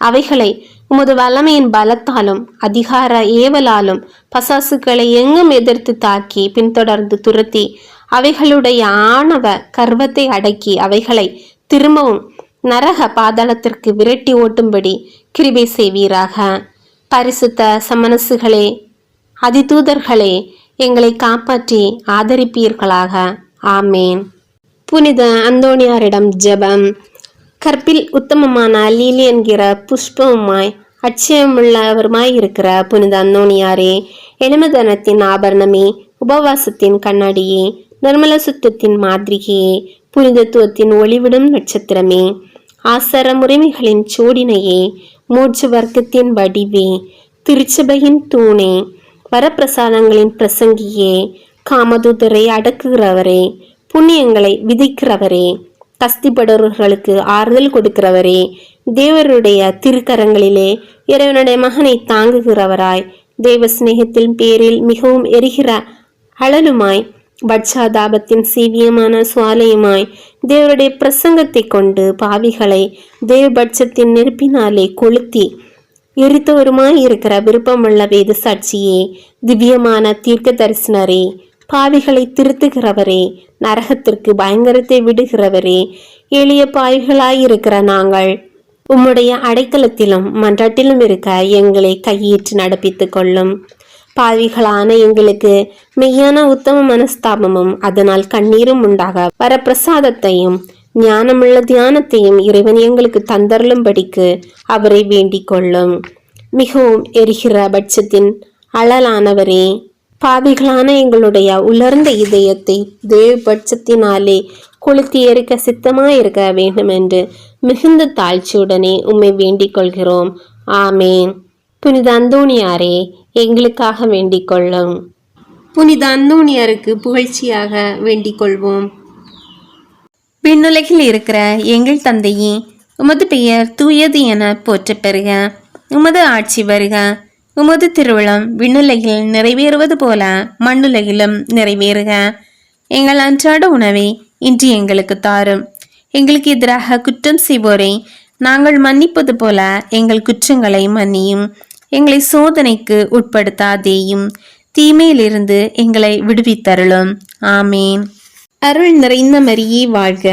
அவைகளை உமது வல்லமையின் பலத்தாலும் அதிகார ஏவலாலும் பசாசுக்களை எங்கும் எதிர்த்து தாக்கி பின்தொடர்ந்து துரத்தி அவைகளுடைய ஆணவ கர்வத்தை அடக்கி அவைகளை திரும்பவும் நரக பாதாளத்திற்கு விரட்டி ஓட்டும்படி கிருபை செய்வீராக. பரிசுத்த சமனசுகளே, அதிதூதர்களே, எங்களை காப்பாற்றி ஆதரிப்பீர்களாக. ஆமேன். புனித அந்தோணியாரிடம் ஜெபம். கற்பில் உத்தமமான லீலி என்கிற புஷ்பவுமாய் அட்சயமுள்ளவருமாய் இருக்கிற புனித அந்தோணியாரே, எளிமதனத்தின் ஆபரணமே, உபவாசத்தின் கண்ணாடியே, நிர்மல சுத்தத்தின் மாதிரிகையே, புனிதத்துவத்தின் ஒளிவிடும் நட்சத்திரமே, ஆசர முறைமைகளின் சோடினையே, மூச்சு வர்க்கத்தின் வடிவே, திருச்சபையின் தூணே, வரப்பிரசாதங்களின் பிரசங்கியே, காமதூதரை அடக்குகிறவரே, புண்ணியங்களை விதிக்கிறவரே, கஸ்திப்படுறவர்களுக்கு ஆறுதல் கொடுக்கிறவரே, தேவருடைய திருக்கரங்களிலே இறைவனுடைய மகனை தாங்குகிறவராய், தேவ சிநேகத்தின் பேரில் மிகவும் எரிகிற அழலுமாய், பட்சாதாபத்தின் சீவியமான சுவாலையுமாய், தேவருடைய பிரசங்கத்தை கொண்டு பாவிகளை தேவபட்சத்தின் நெருப்பினாலே கொளுத்தி எரித்தவருமாய் இருக்கிற விருப்பமுள்ள வேத சாட்சியே, திவ்யமான தீர்க்க தரிசனரே, பாவிகளை திருத்துகிறவரே, நரகத்திற்கு பயங்கரத்தை விடுகிறவரே, எளிய பாவிகளாயிருக்கிற நாங்கள் உம்முடைய அடைக்கலத்திலும் மன்றாட்டிலும் இருக்க எங்களை கையேற்று நடப்பித்து கொள்ளும். பாவிகளான எங்களுக்கு மெய்யான உத்தம மனஸ்தாபமும் அதனால் கண்ணீரும் உண்டாக வரப்பிரசாதத்தையும் ஞானமுள்ள தியானத்தையும் இறைவன் எங்களுக்கு தந்தருளும்படிக்கு அவரை வேண்டிக் கொள்ளும். மிகவும் எரிகிற பட்சத்தின் அழலானவரே, பாவிகளான எங்களுடைய உலர்ந்த இதயத்தை தேவ பட்சத்தினாலே கொளுத்தி எரிக்க சித்தமாயிருக்க வேண்டும் என்று மிகுந்த தாழ்ச்சியுடனே உம்மை வேண்டிக் கொள்கிறோம். ஆமேன். புனித அந்தோணியாரே, எங்களுக்காக வேண்டிக் கொள்ளும். புனித அந்தோணியாருக்கு புகழ்ச்சியாக வேண்டிக் கொள்வோம். விண்ணுலகில் இருக்கிற எங்கள் தந்தையே, உமது பெயர் தூயது என போற்றப் பெறுக. உமது ஆட்சி வருக. உமது திருவிழம் விண்ணுலகில் நிறைவேறுவது போல மண்ணுலகிலும் நிறைவேறுக. எங்கள் அன்றாட உணவை இன்று எங்களுக்கு தாரும். எங்களுக்கு எதிராக குற்றம் செய்வோரை நாங்கள் மன்னிப்பது போல எங்கள் குற்றங்களை மன்னியும். எங்களை சோதனைக்கு உட்படுத்தாதேயும், தீமையிலிருந்து எங்களை விடுவித்தருளும். ஆமேன். அருள் நிறைந்த மரியே வாழ்க.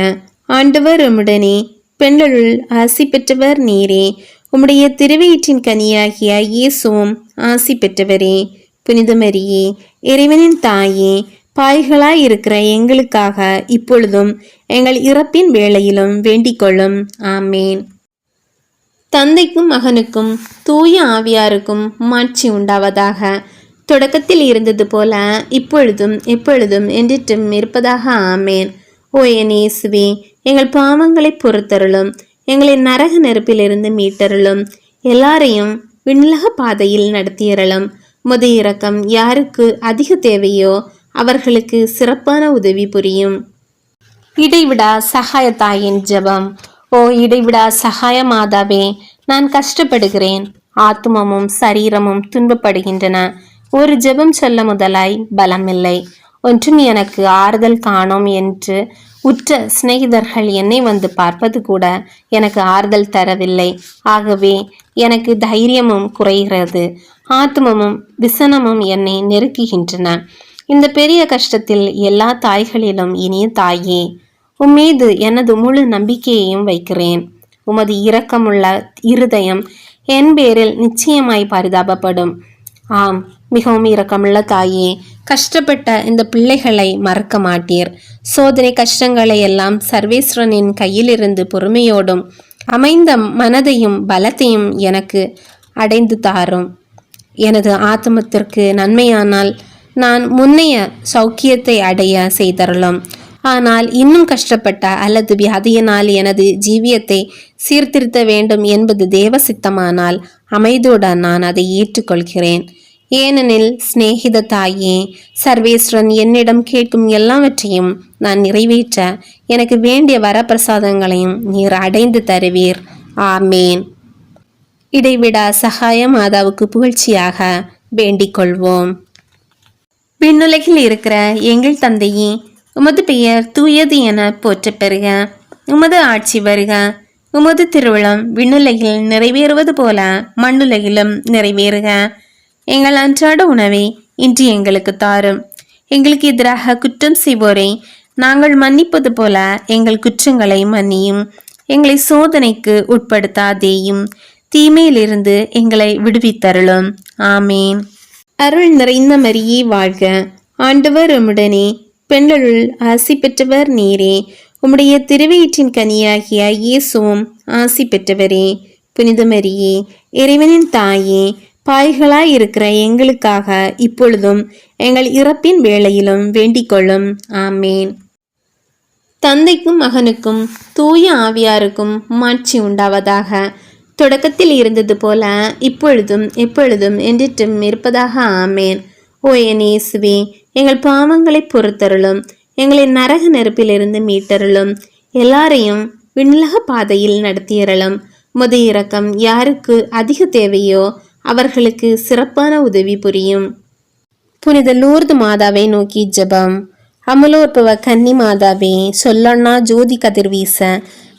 ஆண்டவர் உம்முடனே, பெண்களுள் ஆசி பெற்றவர் நீரே. உம்முடைய திருவயிற்றின் கனியாகிய இயேசுவும் ஆசி பெற்றவரே. புனித மரியே, இறைவனின் தாயே, பாய்களாய் இருக்கிற எங்களுக்காக இப்பொழுதும் எங்கள் இறப்பின் வேளையிலும் வேண்டிக் கொள்ளும். ஆமேன். தந்தைக்கும் மகனுக்கும் தூய ஆவியாருக்கும் மாட்சி உண்டாவதாக. தொடக்கத்தில் இருந்தது போல இப்பொழுதும் எப்பொழுதும் என்றிட்டும் இருப்பதாக. ஆமேன். ஓ என் இயேசுவே, எங்கள் பாவங்களை பொறுத்தருளும். எங்களை நரக நெருப்பிலிருந்து மீட்டருளும். எல்லாரையும் விண்ணுலக பாதையில் நடத்தியறலும். உமது இரக்கம் யாருக்கு அதிக தேவையோ அவர்களுக்கு சிறப்பான உதவி புரியும். இடைவிடா சகாய தாயின் ஜெபம். ஓ இடைவிடா சகாய மாதாவே, நான் கஷ்டப்படுகிறேன். ஆத்மமும் சரீரமும் துன்பப்படுகின்றன. ஒரு ஜெபம் சொல்ல முதலாய் பலமில்லை. ஒன்றும் எனக்கு ஆறுதல் காணோம் என்று உற்ற சிநேகிதர்கள் என்னை வந்து பார்ப்பது கூட எனக்கு ஆறுதல் தரவில்லை. ஆகவே எனக்கு தைரியமும் குறைகிறது. ஆத்மமும் விசனமும் என்னை நெருக்குகின்றன. இந்த பெரிய கஷ்டத்தில் எல்லா தாய்களிலும் இனிய தாயே, உம்மீது எனது முழு நம்பிக்கையையும் வைக்கிறேன். உமது இரக்கமுள்ள இருதயம் என் பேரில் நிச்சயமாய் பரிதாபப்படும். ஆம், மிகவும் இரக்கமுள்ள தாயே, கஷ்டப்பட்ட இந்த பிள்ளைகளை மறக்க மாட்டீர். சோதனை கஷ்டங்களை எல்லாம் சர்வேஸ்வரனின் கையிலிருந்து பொறுமையோடும் அமைந்த மனதையும் பலத்தையும் எனக்கு அடைந்து தாரும். எனது ஆத்மத்திற்கு நன்மையானால் நான் முன்னைய சௌக்கியத்தை அடைய செய்தரலாம். ஆனால் இன்னும் கஷ்டப்பட்ட அல்லது வியாதியினால் எனது ஜீவியத்தை சீர்திருத்த வேண்டும் என்பது தேவ சித்தமானால் அமைதியுடன் நான் அதை ஏற்றுக்கொள்கிறேன். ஏனெனில் சிநேகித தாயே, சர்வேஸ்வரன் என்னிடம் கேட்கும் எல்லாவற்றையும் நான் நிறைவேற்ற எனக்கு வேண்டிய வரப்பிரசாதங்களையும் நீர் அடைந்து தருவீர். ஆமேன். இடைவிடா சகாய மாதாவுக்கு புகழ்ச்சியாக வேண்டிக் கொள்வோம். விண்ணுலகில் இருக்கிற எங்கள் தந்தையே, உமது பெயர் தூயது என போற்றப் பெறுக. உமது ஆட்சி வருக. உமது திருவிழம் விண்ணுலகில் நிறைவேறுவது போல மண்ணுலகிலும் நிறைவேறுக. எங்கள் அன்றாட உணவை இன்று எங்களுக்கு தாரும். எங்களுக்கு எதிராக குற்றம் செய்வோரை நாங்கள் மன்னிப்பது போல எங்கள் குற்றங்களை மன்னியும். எங்களை சோதனைக்கு உட்படுத்தாதேயும், தீமையிலிருந்து எங்களை விடுவித்தருளும். ஆமேன். அருள் நிறைந்த மரியே வாழ்க. ஆண்டவர் உம்முடனே, பெண்களுள் ஆசி பெற்றவர் நீரே. உம்முடைய திருவயிற்றின் கனியாகிய இயேசுவும் ஆசி பெற்றவரே. புனித மரியே, இறைவனின் தாயே, பாய்களாய் இருக்கிற எங்களுக்காக இப்பொழுதும் எங்கள் இறப்பின் வேளையிலும் வேண்டிக் கொள்ளும். ஆமேன். தந்தைக்கும் மகனுக்கும் தூய ஆவியாருக்கும் மாட்சி உண்டாவதாக. தொடக்கத்தில் இருந்தது போல இப்பொழுதும் எப்பொழுதும் என்றிட்டும் இருப்பதாக. ஆமேன். ஓ என் இயேசுவே, எங்கள் பாவங்களை பொறுத்தருளும். எங்களை நரக நெருப்பிலிருந்து மீட்டருளும். எல்லாரையும் விண்ணுலக பாதையில் நடத்தியறலும். உமது இரக்கம் யாருக்கு அதிக தேவையோ அவர்களுக்கு சிறப்பான உதவி புரியும். புனித லூர்து மாதாவை நோக்கி ஜெபம். அமலோற்பவ கன்னி மாதாவே, சொல்லொன்னா ஜோதி கதிர்வீச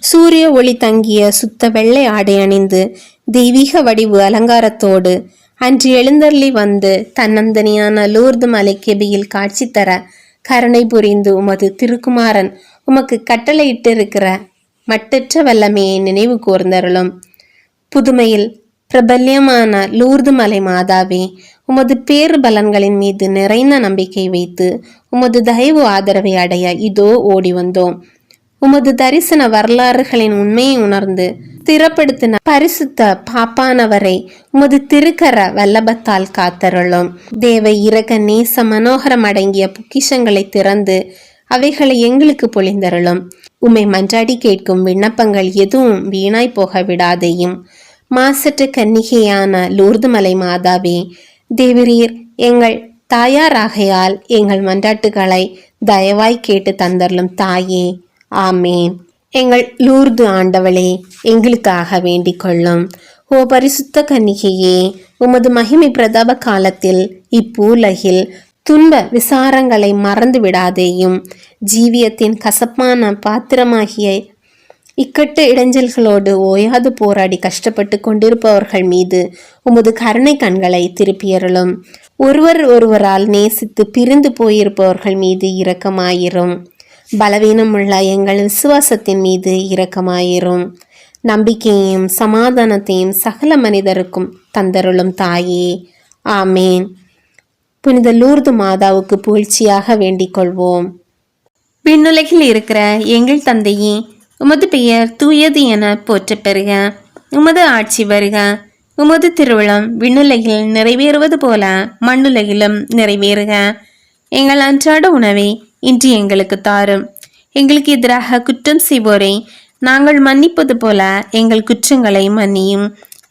சூரிய ஒளி தங்கிய சுத்த வெள்ளை ஆடை அணிந்து தெய்வீக வடிவு அலங்காரத்தோடு அன்று எழுந்தருளி வந்து தன்னந்தனியான லூர்து மலைக்கெபியில் காட்சி தர கருணை புரிந்து உமது திருக்குமாரன் உமக்கு கட்டளையிட்டிருக்கிற மட்டற்ற வல்லமையை நினைவு கூர்ந்தருளும். புதுமையில் பிரபல்யமான லூர்து மலை மாதாவே, உமது பேறு பலன்களின் மீது நிறைந்த நம்பிக்கை வைத்து உமது தயவு ஆதரவை அடைய இதோ ஓடி வந்தோம். உமது தரிசன வரலாறுகளின் உண்மையை உணர்ந்து ஸ்திரப்படுத்தின பரிசுத்த பாப்பானவரை உமது திருக்கர வல்லபத்தால் காத்தருளும். தேவ இரக்க நேச மனோகரம் அடங்கிய பொக்கிஷங்களை திறந்து அவைகளை எங்களுக்கு பொழிந்தருளும். உம்மை மன்றாடி கேட்கும் விண்ணப்பங்கள் எதுவும் வீணாய் போக விடாதேயும். மாசற்ற கன்னிகையான லூர்து மலை மாதாவே, தேவரீர் எங்கள் தாயாராகையால் எங்கள் மன்றாட்டுகளை தயவாய் கேட்டு தந்தருளும் தாயே. ஆமேன். எங்கள் லூர்து ஆண்டவளே, எங்களுக்காக வேண்டிக் கொள்ளும். ஓ பரிசுத்த கன்னிகையே, உமது மகிமை பிரதாப காலத்தில் இப்பூலகில் துன்ப விசாரங்களை மறந்து விடாதேயும். ஜீவியத்தின் கசப்பான பாத்திரமாகிய இக்கட்டு இடைஞ்சல்களோடு ஓயாது போராடி கஷ்டப்பட்டு கொண்டிருப்பவர்கள் மீது உமது கருணை கண்களை திருப்பியருளும். ஒருவரால் நேசித்து பிரிந்து போயிருப்பவர்கள் மீது இரக்கமாயிரும். பலவீனமுள்ள எங்கள் விசுவாசத்தின் மீது இரக்கமாயிரும். நம்பிக்கையையும் சமாதானத்தையும் சகல மனிதருக்கும் தந்தருளும் தாயே. ஆமேன். புனித லூர்து மாதாவுக்கு புகழ்ச்சியாக வேண்டிக் கொள்வோம். விண்ணுலகில் இருக்கிற எங்கள் தந்தையே, உமது பெயர் தூயது என போற்றப் பெறுக. உமது ஆட்சி வருக. உமது திருவிழம் விண்ணுலகில் நிறைவேறுவது போல மண்ணுலகிலும் நிறைவேறுக. எங்கள் அன்றாட உணவை இன்று எங்களுக்கு தாரும். எங்களுக்கு எதிராக குற்றம் செய்வோரை நாங்கள் மன்னிப்பது போல எங்கள் குற்றங்களை மன்னியும்.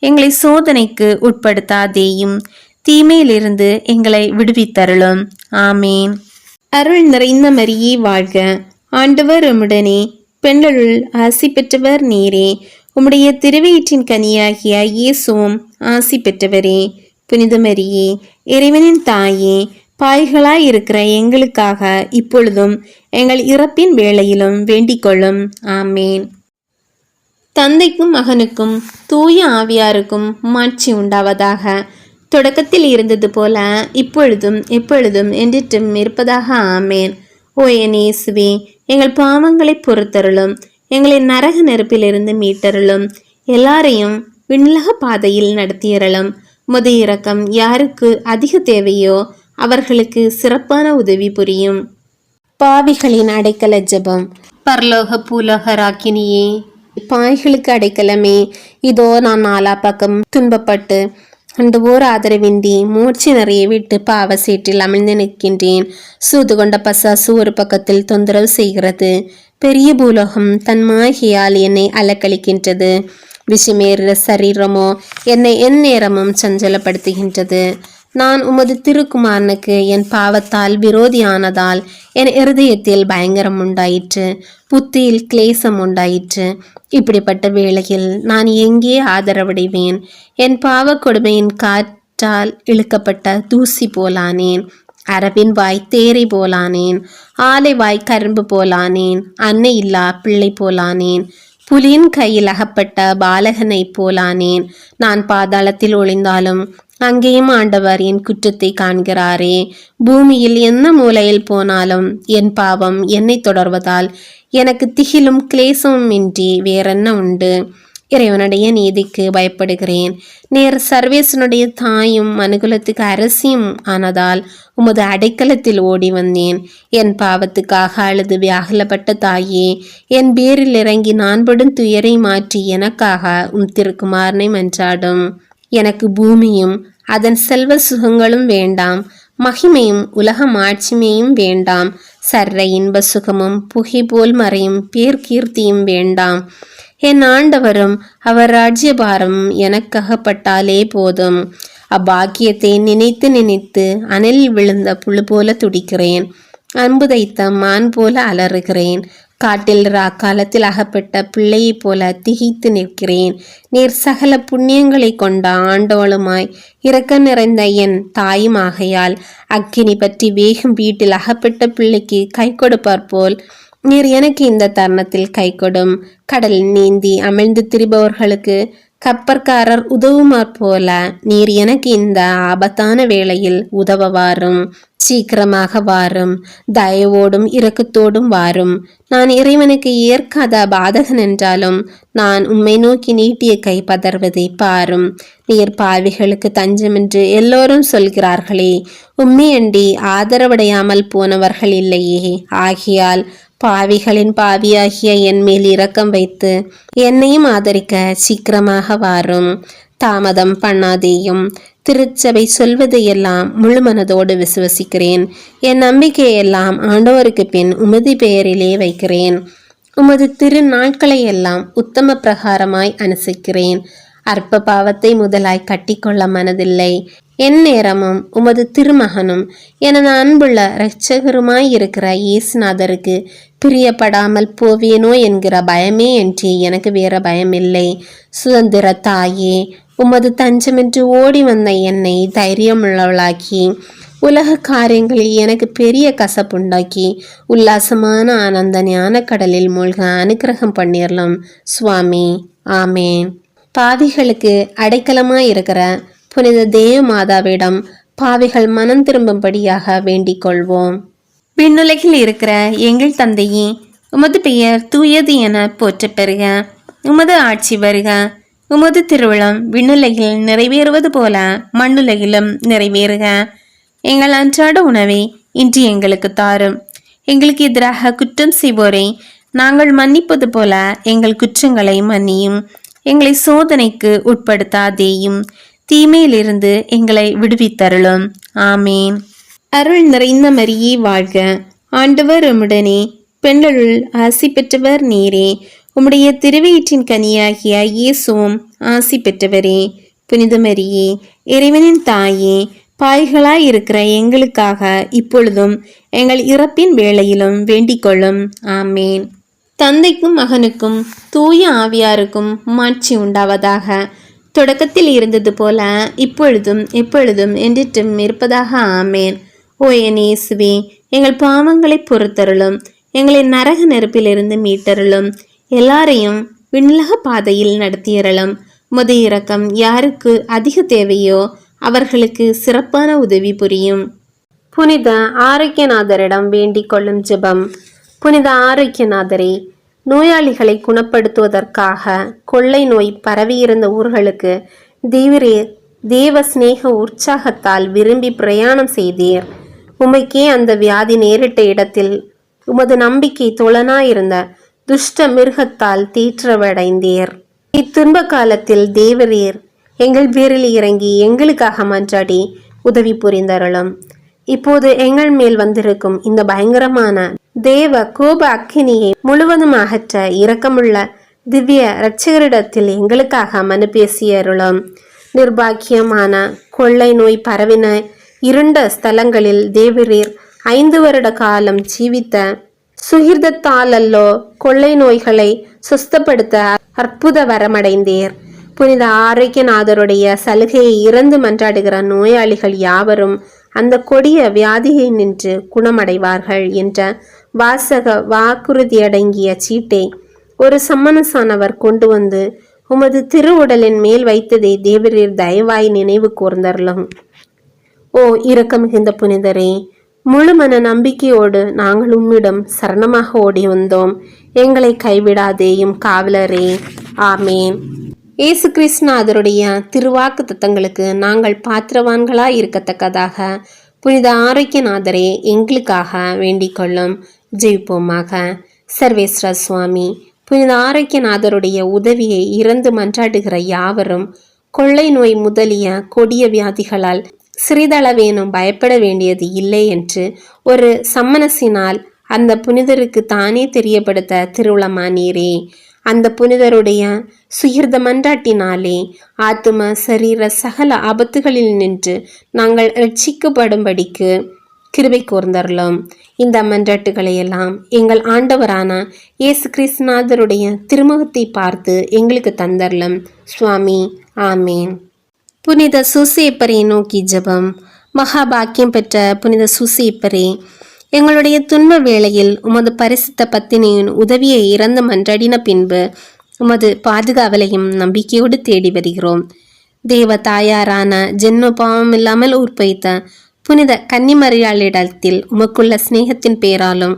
எங்களை சோதனைக்கு உட்படுத்தாதேயும், தீமையிலிருந்து எங்களை விடுவித்தருளும். ஆமேன். அருள் நிறைந்த மரியே வாழ்க. ஆண்டவர் உம்முடனே, பெண்களுள் ஆசி பெற்றவர் நீரே. உம்முடைய திருவயிற்றின் கனியாகிய இயேசுவும் ஆசி பெற்றவரே. புனித மரியே, இறைவனின் தாயே, பாய்களாய் இருக்கிற எங்களுக்காக இப்பொழுதும் எங்கள் இறப்பின் வேளையிலும் வேண்டிக் கொள்ளும். ஆமேன். தந்தைக்கும் மகனுக்கும் தூய ஆவியாருக்கும் மாட்சி உண்டாவதாக. தொடக்கத்தில் இருந்தது போல இப்பொழுதும் எப்பொழுதும் என்றிட்டும் இருப்பதாக. ஆமேன். ஓ என் இயேசுவே, எங்கள் பாவங்களை பொறுத்தருளும். எங்களை நரக நெருப்பிலிருந்து மீட்டருளும். எல்லாரையும் விண்ணுலக பாதையில் நடத்தியறலும். முது இரக்கம் யாருக்கு அதிக தேவையோ அவர்களுக்கு சிறப்பான உதவி புரியும். பாவிகளின் அடைக்கல ஜெபம். பரலோக பூலோக ராக்கினியே, பாய்களுக்கு அடைக்கலமே, இதோ நான் நாலா பக்கம் துன்பப்பட்டு அண்டு ஓர் ஆதரவின்றி மூச்சு நிறைய விட்டு பாவ சேற்றில் அமிழ்ந்து நிற்கின்றேன். சூது கொண்ட பசாசு ஒரு பக்கத்தில் தொந்தரவு செய்கிறது. பெரிய பூலோகம் தன் மாகியால் என்னை அலக்களிக்கின்றது. விஷமேற சரீரமோ என்னை எந்நேரமும் சஞ்சலப்படுத்துகின்றது. நான் உமது திருக்குமாரனுக்கு என் பாவத்தால் விரோதியானதால் என் இருதயத்தில் பயங்கரம் உண்டாயிற்று, புத்தியில் கிளேசம் உண்டாயிற்று. இப்படிப்பட்ட வேளையில் நான் எங்கே ஆதரவடைவேன்? என் பாவ கொடுமையின் காற்றால் இழுக்கப்பட்ட தூசி போலானேன். அரபின் வாய் தேரை போலானேன். ஆலை வாய் கரும்பு போலானேன். அன்னை இல்லா பிள்ளை போலானேன். புலியின் கையில் அகப்பட்ட பாலகனை போலானேன். நான் பாதாளத்தில் ஒளிந்தாலும் அங்கேயும் ஆண்டவர் என் குற்றத்தை காண்கிறாரே. பூமியில் என்ன மூலையில் போனாலும் என் பாவம் என்னை தொடர்வதால் எனக்கு திகிலும் கிளேசமும் இன்றி வேறென்ன உண்டு? இறைவனுடைய நீதிக்கு பயப்படுகிறேன். நேர் சர்வேசனுடைய தாயும் மனுகுலத்துக்கு அரசியும் ஆனதால் உமது அடைக்கலத்தில் ஓடி வந்தேன். என் பாவத்துக்காக அழுது வியாகுலப்பட்ட தாயே, என் பேரில் இறங்கி நான் படும் துயரை மாற்றி எனக்காக திருக்குமாரனை மன்றாடும். எனக்கு பூமியும் அதன் செல்வ சுகங்களும் வேண்டாம், மகிமையும் உலக மாட்சிமையும் வேண்டாம். சர்ற இன்ப சுகமும் புகை போல் மறையும் பேர்கீர்த்தியும் வேண்டாம். என் ஆண்டவரும் அவர் ராஜ்யபாரமும் எனக்ககப்பட்டாலே போதும். அப்பாக்கியத்தை நினைத்து நினைத்து அனலில் விழுந்த புழு போல துடிக்கிறேன். அன்பு தைத்த மான் போல அலறுகிறேன். காட்டில் காலத்தில் அகப்பட்ட பிள்ளையை போல திகைத்து நிற்கிறேன். நீர் சகல புண்ணியங்களை கொண்ட ஆண்டவளுமாய் இரக்க நிறைந்த என் தாயும் ஆகையால் அக்கினி பற்றி வேகும் வீட்டில் அகப்பட்ட பிள்ளைக்கு கை கொடுப்பார் போல் நீர் எனக்கு இந்த தருணத்தில் கை கொடும். கடல் நீந்தி அமிழ்ந்து திரிபவர்களுக்கு கப்பற்காரர் உதவுமாற் போல நீர் எனக்கு இந்த ஆபத்தான வேளையில் உதவ வாரும். சீக்கிரமாக வாரும். தயவோடும் இரக்கத்தோடும் வாரும். நான் இறைவனுக்கு ஏற்காத பாதகன் என்றாலும் நான் உம்மை நோக்கி நீட்டிய கை பதறுவதை பாரும். நீர் பாவிகளுக்கு தஞ்சமென்று எல்லோரும் சொல்கிறார்களே, உம்மை அண்டி ஆதரவடையாமல் போனவர்கள் இல்லையே. ஆகியால் பாவிகளின் பாவியாகிய என் மேல் இரக்கம் வைத்து என்னையும் ஆதரிக்க சீக்கிரமாக வாரும். தாமதம் பண்ணாதேயும். திருச்சபை சொல்வதையெல்லாம் முழு மனதோடு விசுவசிக்கிறேன். என் நம்பிக்கையெல்லாம் ஆண்டவருக்கு பின் உமது பெயரிலே வைக்கிறேன். உமது திருநாட்களை எல்லாம் உத்தம பிரகாரமாய் அனுசரிக்கிறேன். அற்ப பாவத்தை முதலாய் கட்டிக்கொள்ள மனதில்லை. என் நேரமும் உமது திருமகனும் எனது அன்புள்ள இரட்சகருமாய் இருக்கிற இயேசுநாதருக்கு பிரியப்படாமல் போவேனோ என்கிற பயமே என்று எனக்கு வேற பயமில்லை. சுதந்திர தாயே, உமது தஞ்சமென்று ஓடி வந்த என்னை தைரியமுள்ளவளாக்கி உலக காரியங்களில் எனக்கு பெரிய கசப்புண்டாக்கி உல்லாசமான ஆனந்த ஞான கடலில் மூழ்க அனுக்கிரகம் பண்ணிடலாம் சுவாமி. ஆமேன். பாவிகளுக்கு அடைக்கலமாய் இருக்கிற புனித தேவ மாதாவிடம் பாவிகள் மனம் திரும்பும்படியாக வேண்டிக் கொள்வோம். விண்ணுலகில் இருக்கிற எங்கள் தந்தையே, உமது பெயர் தூயது என போற்றப் பெறுக. உமது ஆட்சி வருக. உமது திருவிழம் விண்ணுலகில் நிறைவேறுவது போல மண்ணுலகிலும் நிறைவேறுக. எங்கள் அன்றாட உணவை இன்று எங்களுக்கு தாரும். எங்களுக்கு எதிராக குற்றம் செய்வோரை நாங்கள் மன்னிப்பது போல எங்கள் குற்றங்களை மன்னியும். எங்களை சோதனைக்கு உட்படுத்தாதேயும். தீமையிலிருந்து எங்களை விடுவித்தருளும். ஆமேன். அருள் நிறைந்த மரியே வாழ்க. ஆண்டவர் உம்முடனே, பெண்களுள் ஆசி பெற்றவர் நீரே. உம்முடைய திருவயிற்றின் கனியாகிய இயேசுவும் ஆசி பெற்றவரே. புனித மரியே, இறைவனின் தாயே, பாய்களாய் இருக்கிற எங்களுக்காக இப்பொழுதும் எங்கள் இறப்பின் வேளையிலும் வேண்டிக் கொள்ளும். ஆமேன். தந்தைக்கும் மகனுக்கும் தூய ஆவியாருக்கும் மாட்சி உண்டாவதாக. தொடக்கத்தில் இருந்தது போல இப்பொழுதும் எப்பொழுதும் என்றிட்டும் இருப்பதாக. ஆமேன். ஓ என் இயேசுவே, எங்கள் பாவங்களை பொறுத்தருளும். எங்களை நரக நெருப்பிலிருந்து மீட்டருளும். எல்லாரையும் விண்ணுலக பாதையில் நடத்தியறலும். உமது இரக்கம் யாருக்கு அதிக தேவையோ அவர்களுக்கு சிறப்பான உதவி புரியும். புனித ஆரோக்கியநாதரிடம் வேண்டிக் கொள்ளும் ஜெபம். புனித ஆரோக்கியநாதரே, நோயாளிகளை குணப்படுத்துவதற்காக கொள்ளை நோய் பரவியிருந்த ஊர்களுக்கு தேவ சிநேக உற்சாகத்தால் விரும்பி பிரயாணம் செய்தீர். உமைக்கே அந்த வியாதி நேரிட்ட இடத்தில் உமது நம்பிக்கை தொழனாயிருந்த துஷ்ட மிருகத்தால் தீற்றவடைந்தீர். இத்துன்ப காலத்தில் தேவரீர் எங்கள் பேரில் இறங்கி எங்களுக்காக மன்றாடி உதவி புரிந்தருளும். இப்போது எங்கள் மேல் வந்திருக்கும் இந்த பயங்கரமான தேவ கோப அக்கினியை முழுவதும் அகற்ற இரக்கமுள்ள திவ்ய இரட்சகரிடத்தில் எங்களுக்காக மனு பேசியருளும். நிர்பாக்கியமான கொள்ளை நோய் பரவின இருண்ட ஸ்தலங்களில் தேவரீர் 5 வருட காலம் ஜீவித்த சுகிர்தத்தாலல்லோ கொள்ளை நோய்களை சுஸ்தப்படுத்த அற்புத வரமடைந்தீர். புனித ஆரோக்கியநாதருடைய சலுகையை இறந்து மன்றாடுகிற நோயாளிகள் யாவரும் அந்த கொடிய வியாதியை நின்று குணமடைவார்கள் என்ற வாசக வாக்குறுதியடங்கிய சீட்டை ஒரு சம்மனசானவர் கொண்டு வந்து உமது திருவுடலின் மேல் வைத்ததை தேவரீர் தயவாய் நினைவு கூர்ந்தருளும். ஓ இரக்கம் மிகுந்த புனிதரே, முழு மன நம்பிக்கையோடு நாங்கள் உம்மிடம் சரணமாக ஓடி வந்தோம். எங்களை கைவிடாதேயும் காவலரே. ஆமேன். இயேசு கிறிஸ்துநாதருடைய திருவாக்கு தத்தங்களுக்கு நாங்கள் பாத்திரவான்களாய் இருக்கத்தக்கதாக புனித ஆரோக்கியநாதரே எங்களுக்காக வேண்டிக் கொள்ளும். ஜெயிப்போமாக. சர்வேஸ்வர சுவாமி, புனித ஆரோக்கியநாதருடைய உதவியை இறந்து மன்றாடுகிற யாவரும் கொள்ளை நோய் முதலிய கொடிய வியாதிகளால் சிறிதளவேனும் பயப்பட வேண்டியது இல்லை என்று ஒரு சம்மனசினால் அந்த புனிதருக்கு தானே தெரியப்படுத்த திருவுளமானீரே. அந்த புனிதருடைய சுகிர்த மன்றாட்டினாலே ஆத்தும சரீர சகல ஆபத்துகளில் நின்று நாங்கள் ரட்சிக்கப்படும்படிக்கு கிருபை கூர்ந்தருளும். இந்த மன்றாட்டுகளையெல்லாம் எங்கள் ஆண்டவரான இயேசு கிறிஸ்துநாதருடைய திருமுகத்தை பார்த்து எங்களுக்கு தந்தருளும் சுவாமி. ஆமேன். புனித சூசேப்பரை நோக்கி ஜெபம். மகாபாக்கியம் பெற்ற புனித சூசேப்பரே, எங்களுடைய துன்ப வேளையில் உமது பரிசுத்த பத்தினியின் உதவியை இறந்து மன்றாடின பின்பு உமது பாதுகாவலையும் நம்பிக்கையோடு தேடி வருகிறோம். தேவ தாயாரான ஜென்ம பாவம் இல்லாமல் உற்பவித்த புனித கன்னிமரியாளிடத்தில் உமக்குள்ள சிநேகத்தின் பேராலும்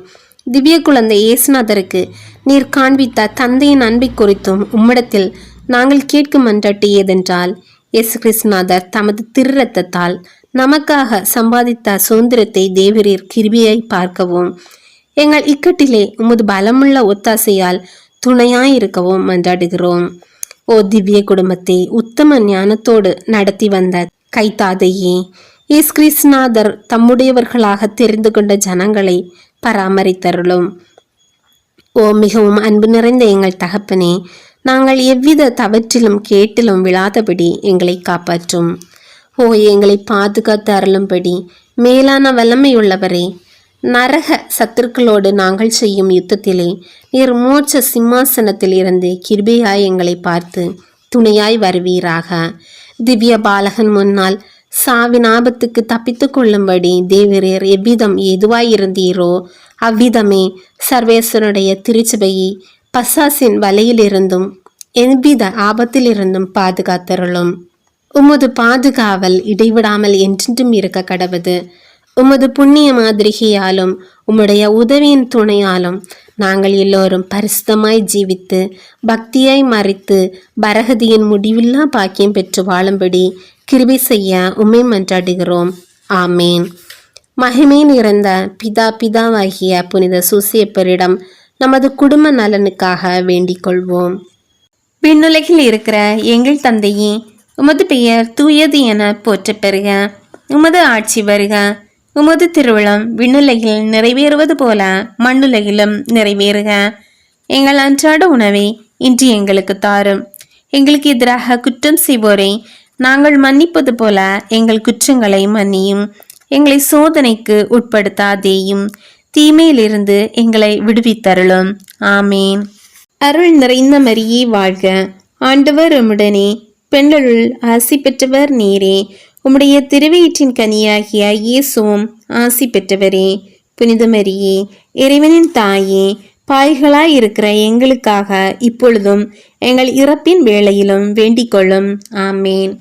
திவ்ய குழந்தை இயேசுநாதருக்கு நீர் காண்பித்த தந்தையின் அன்பை குறித்தும் உம்மிடத்தில் நாங்கள் கேட்கும் மன்றாட்டு ஏதென்றால், இயேசு கிறிஸ்துநாதர் தமது திருரத்தத்தால் நமக்காக சம்பாதித்த சுதந்திரத்தை தேவரீர் கிருபையாய் பார்க்கவும், எங்கள் இக்கட்டிலே உமது பலமுள்ள ஒத்தாசையால் துணையாயிருக்கவும் மன்றாடுகிறோம். ஓ திவ்ய குடும்பத்தை உத்தம ஞானத்தோடு நடத்தி வந்த கைத்தாதையே, இயேசு கிறிஸ்துநாதர் தம்முடையவர்களாக தெரிந்து கொண்ட ஜனங்களை பராமரித்தருளும். ஓ மிகவும் அன்பு நிறைந்த எங்கள் தகப்பனே, நாங்கள் எவ்வித தவற்றிலும் கேட்டிலும் விழாதபடி எங்களை காப்பாற்றும். ஓ எங்களை பாதுகாத்து அருளும்படி மேலான வல்லமையுள்ளவரே, நரக சத்துருக்களோடு நாங்கள் செய்யும் யுத்தத்திலே நீர் மோட்ச சிம்மாசனத்தில் இருந்து கிருபையாய் எங்களை பார்த்து துணையாய் வருவீராக. திவ்ய பாலகன் முன்னால் சாவின் ஆபத்துக்கு தப்பித்து கொள்ளும்படி தேவரீர் எவ்விதம் எதுவாயிருந்தீரோ அவ்விதமே சர்வேஸ்வரனுடைய திருச்சபையை பசாசின் வலையிலிருந்தும் எவ்வித ஆபத்திலிருந்தும் பாதுகாத்தருளும். உமது பாதுகாவல் இடைவிடாமல் என்றென்றும் இருக்க கடவுது. உமது புண்ணிய மாதிரிகையாலும் உம்முடைய உதவியின் துணையாலும் நாங்கள் எல்லோரும் பரிசுத்தமாய் ஜீவித்து பக்தியாய் மறித்து பரகதியின் முடிவில்லா பாக்கியம் பெற்று வாழும்படி கிருபை செய்ய உம்மை மன்றாடுகிறோம். ஆமேன். மகிமை நிறைந்த பிதாவாகிய புனித சூசையப்பரிடம் நமது குடும்ப நலனுக்காக வேண்டிக் கொள்வோம். விண்ணுலகில் இருக்கிற எங்கள் தந்தையே, உமது பெயர் தூயது என போற்றப் பெறுக. உமது ஆட்சி வருக. உமது திருவிழம் விண்ணுலகில் நிறைவேறுவது போல மண்ணுலகிலும் நிறைவேறுக. எங்கள் அன்றாட உணவை இன்று எங்களுக்கு தாரும். எங்களுக்கு எதிராக குற்றம் செய்வோரை நாங்கள் மன்னிப்பது போல எங்கள் குற்றங்களை மன்னியும். எங்களை சோதனைக்கு உட்படுத்தாதேயும், தீமையிலிருந்து எங்களை விடுவித்தருளும். ஆமேன். அருள் நிறைந்த மரியே வாழ்க. ஆண்டவர் உம்முடனே, பெண்களுள் ஆசி பெற்றவர் நீரே. உம்முடைய திருவயிற்றின் கனியாகிய இயேசுவும் ஆசி பெற்றவரே. புனித மரியே, இறைவனின் தாயே, பாய்களாய் இருக்கிற எங்களுக்காக இப்பொழுதும் எங்கள் இறப்பின் வேளையிலும் வேண்டிக் கொள்ளும். ஆமேன்.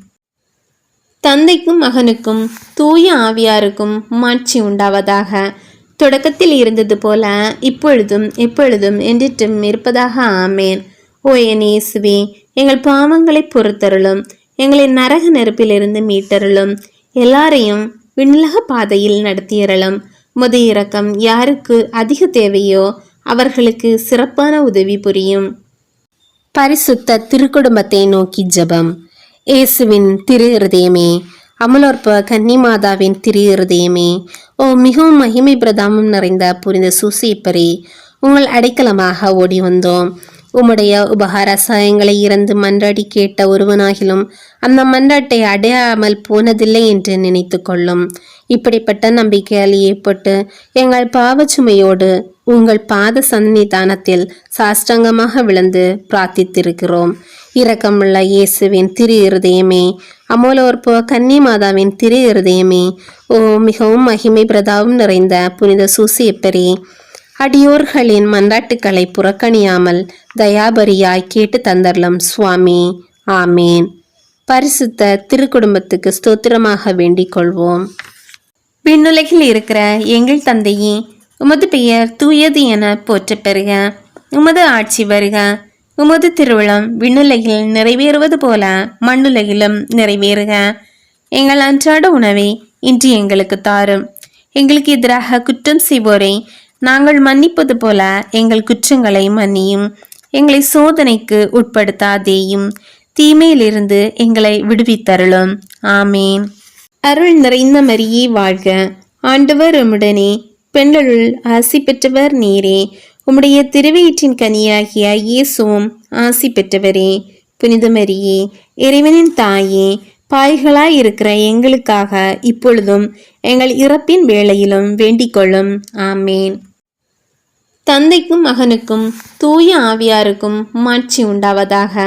தந்தைக்கும் மகனுக்கும் தூய ஆவியாருக்கும் மாட்சி உண்டாவதாக. தொடக்கத்தில் இருந்தது போல இப்பொழுதும் எப்பொழுதும் என்றென்றும் இருப்பதாக. ஆமேன். ஓ என் இயேசுவே, எங்கள் பாவங்களை பொறுத்தருளும். எங்களை நரக நெருப்பிலிருந்து மீட்டருளும். எல்லாரையும் விண்ணுலக பாதையில் நடத்தியறலும். உமது இரக்கம் யாருக்கு அதிக தேவையோ அவர்களுக்கு சிறப்பான உதவி புரியும். பரிசுத்த திருக்குடும்பத்தை நோக்கி ஜெபம். இயேசுவின் திரு இருதயமே, அமலோற்ப கன்னிமாதாவின் திரு இருதயமே, ஓ மிகவும் மகிமை பிரதாமம் நிறைந்த புனித சூசையப்பரே, உங்கள் அடைக்கலமாக ஓடி வந்தோம். உம்முடைய உபகார சாயங்களை இறந்து மன்றாடி கேட்ட ஒருவனாகிலும் அந்த மன்றாட்டை அடையாமல் போனதில்லை என்று நினைத்து கொள்ளும். இப்படிப்பட்ட நம்பிக்கையால் ஏற்பட்டு எங்கள் பாவச்சுமையோடு உங்கள் பாத சன்னிதானத்தில் சாஷ்டாங்கமாக விழுந்து பிரார்த்தித்திருக்கிறோம். இரக்கமுள்ள இயேசுவின் திரு இருதயமே, அமலோற்ப கன்னிமாதாவின் திரு இருதயமே, ஓ மிகவும் மகிமை பிரதாபம் நிறைந்த புனித சூசையப்பரே, அடியோர்களின் மன்றாட்டுக்களை புறக்கணியாமல் தயாபரியாய் கேட்டு தந்தரலாம் சுவாமி. ஆமேன். பரிசுத்த திருக்குடும்பத்துக்கு ஸ்தோத்திரமாக வேண்டிக் கொள்வோம். விண்ணுலகில் இருக்கிற எங்கள் தந்தையே, உமது பெயர் தூயது என போற்றப் பெறுக. உமது ஆட்சி வருக. உமது திருவிழம் விண்ணுலகில் நிறைவேறுவது போல மண்ணுலகிலும் நிறைவேறுக. எங்கள் அன்றாட உணவை இன்று எங்களுக்கு தாரும். எங்களுக்கு எதிராக குற்றம் செய்வோரை நாங்கள் மன்னிப்பது போல எங்கள் குற்றங்களை மன்னியும். எங்களை சோதனைக்கு உட்படுத்தாதேயும், தீமையிலிருந்து எங்களை விடுவித்தருளும். ஆமேன். அருள் நிறைந்த மரியே வாழ்க. ஆண்டவர் உம்முடனே, பெண்களுள் ஆசி பெற்றவர் நீரே. உம்முடைய திருவயிற்றின் கனியாகிய இயேசுவும் ஆசி பெற்றவரே. புனித மரியே, இறைவனின் தாயே, பாய்களாய் இருக்கிற எங்களுக்காக இப்பொழுதும் எங்கள் இறப்பின் வேளையிலும் வேண்டிக் கொள்ளும். ஆமேன். தந்தைக்கும் மகனுக்கும் தூய ஆவியாருக்கும் மாட்சி உண்டாவதாக.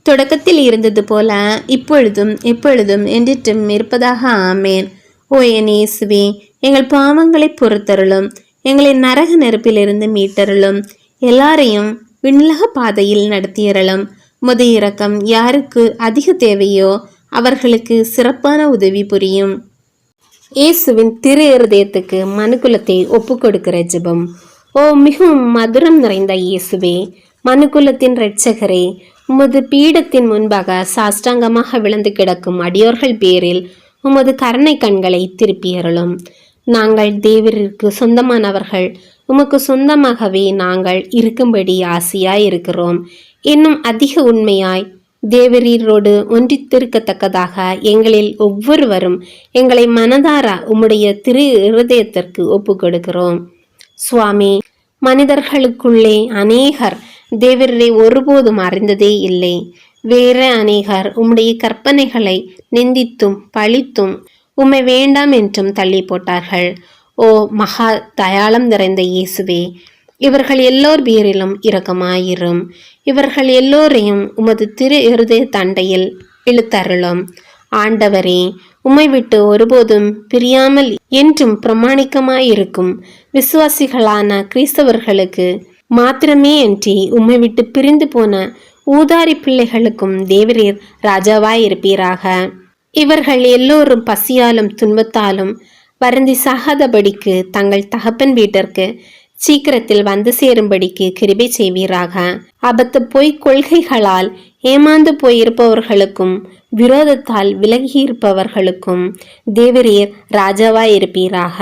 தொடக்கத்தில் இருந்தது போல இப்பொழுதும் எப்பொழுதும் என்றென்றும் இருப்பதாக. ஆமேன். ஓ என் இயேசுவே, எங்கள் பாவங்களை பொறுத்தருளும். எங்களை நரக நெருப்பிலிருந்து மீட்டருளும். எல்லாரையும் விண்ணுலக பாதையில் நடத்தியறலும். உமது இரக்கம் யாருக்கு அதிக தேவையோ அவர்களுக்கு சிறப்பான உதவி புரியும். இயேசுவின் திரு இருதயத்துக்கு மனுக்குலத்தை ஒப்பு கொடுக்கிற ஜெபம். ஓ மிகவும் மதுரம் நிறைந்த இயேசுவே, மனுக்குலத்தின் இரட்சகரே, உமது பீடத்தின் முன்பாக சாஷ்டாங்கமாக விழுந்து கிடக்கும் அடியோர்கள் பேரில் உமது கருணை கண்களை திருப்பியருளும். நாங்கள் தேவரிற்கு சொந்தமானவர்கள், உமக்கு சொந்தமாகவே நாங்கள் இருக்கும்படி ஆசையாயிருக்கிறோம். இன்னும் அதிக உண்மையாய் தேவரீரோடு ஒன்றித்திருக்கத்தக்கதாக எங்களில் ஒவ்வொருவரும் எங்களை மனதார உம்முடைய திரு இருதயத்திற்கு ஒப்பு கொடுக்கிறோம். சுவாமி, மனிதர்களுக்குள்ளே அநேகர் தேவரீரை ஒருபோதும் அறிந்ததே இல்லை. வேற அநேகர் உம்முடைய கற்பனைகளை நிந்தித்தும் பழித்தும் உம்மை வேண்டாம் என்றும் தள்ளி போட்டார்கள். ஓ மகா தயாளம் நிறைந்த இயேசுவே, இவர்கள் எல்லோர் பேரிலும் இரக்கமாயிரும். இவர்கள் எல்லோரையும் உமது திரு இருதய தண்டையில் இழுத்தருளும். ஆண்டவரே, உம்மை விட்டு ஒருபோதும் பிரியாமல் என்றும் பிரமாணிக்கமாயிருக்கும் விசுவாசிகளான கிறிஸ்தவர்களுக்கு மாத்திரமே அன்றி உம்மை விட்டு பிரிந்து போன ஊதாரி பிள்ளைகளுக்கும் தேவரீர் ராஜாவாயிருப்பீராக. இவர்கள் எல்லோரும் பசியாலும் துன்பத்தாலும் வருந்தி சாகாதபடிக்கு தங்கள் தகப்பன் வீட்டிற்கு சீக்கிரத்தில் வந்து சேரும்படிக்கு கிருபை செய்வீராக. அபத்த பொய்க் கொள்கைகளால் ஏமாந்து போயிருப்பவர்களுக்கும் விரோதத்தால் விலகியிருப்பவர்களுக்கும் தேவரீர் ராஜாவாயிருப்பீராக.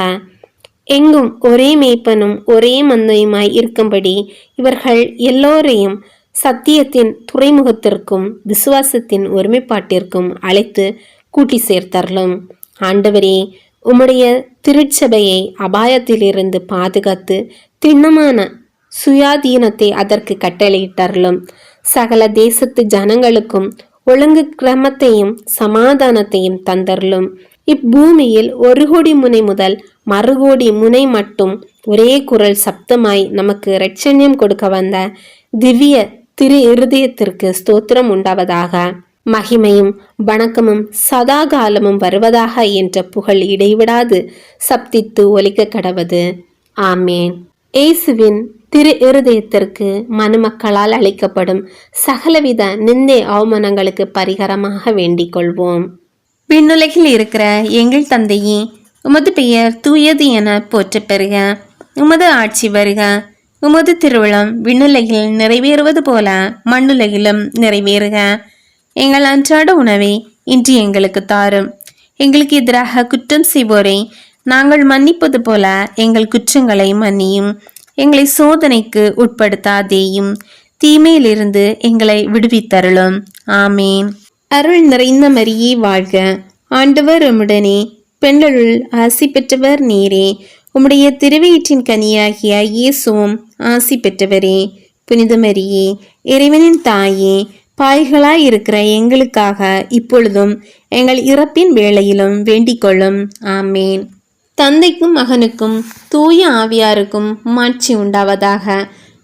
எங்கும் ஒரே மேய்ப்பனும் ஒரே மந்தையுமாய் இருக்கும்படி இவர்கள் எல்லோரையும் சத்தியத்தின் துறைமுகத்திற்கும் விசுவாசத்தின் ஒருமைப்பாட்டிற்கும் அழைத்து கூட்டி சேர்த்தரலும். ஆண்டவரே, உம்முடைய திருச்சபையை அபாயத்திலிருந்து பாதுகாத்து திண்ணமான சுயாதீனத்தை அதற்கு கட்டளையிட்டரலும். சகல தேசத்து ஜனங்களுக்கும் ஒழுங்கு கிரமத்தையும் சமாதானத்தையும் தந்தரலும். இப்பூமியில் 1 கோடி முனை முதல் 1 கோடி முனை மட்டும் ஒரே குரல் சப்தமாய் நமக்கு இரட்சண்யம் கொடுக்க வந்த திவ்ய திரு இருதயத்திற்கு ஸ்தோத்திரம் உண்டாவதாக. மகிமையும் வணக்கமும் சதா காலமும் வருவதாக என்ற புகழ் இடைவிடாது சப்தித்து ஒலிக்க கடவது. ஆமேன். இயேசுவின் திரு இருதயத்திற்கு மனுமக்களால் அளிக்கப்படும் சகலவித நிந்தை அவமானங்களுக்கு பரிகாரமாக வேண்டிக் கொள்வோம். விண்ணுலகில் இருக்கிற எங்கள் தந்தையே, உமது பெயர் தூயது என போற்றப் பெறுக. உமது ஆட்சி வருக. உமது திருவிழம் விண்ணுலகில் நிறைவேறுவது போல மண்ணுலகிலும் நிறைவேறுக. எங்கள் அன்றாட உணவை இன்று எங்களுக்கு தாரும். எங்களுக்கு எதிராக குற்றம் செய்வோரை நாங்கள் மன்னிப்பது போல எங்கள் குற்றங்களை மன்னியும். எங்களை சோதனைக்கு உட்படுத்தாதேயும், தீமையிலிருந்து எங்களை விடுவித்தருளும். ஆமேன். அருள் நிறைந்த மரியே வாழ்க. ஆண்டவர் உம்முடனே, பெண்களுள் ஆசி பெற்றவர் நீரே. உம்முடைய திருவயிற்றின் கனியாகிய இயேசுவும் ஆசி பெற்றவரே. புனித மரியே, இறைவனின் தாயே, பாய்களாய் இருக்கிற எங்களுக்காக இப்பொழுதும் எங்கள் இறப்பின் வேளையிலும் வேண்டிக் கொள்ளும். ஆமேன். தந்தைக்கும் மகனுக்கும் தூய ஆவியாருக்கும் மாட்சி உண்டாவதாக.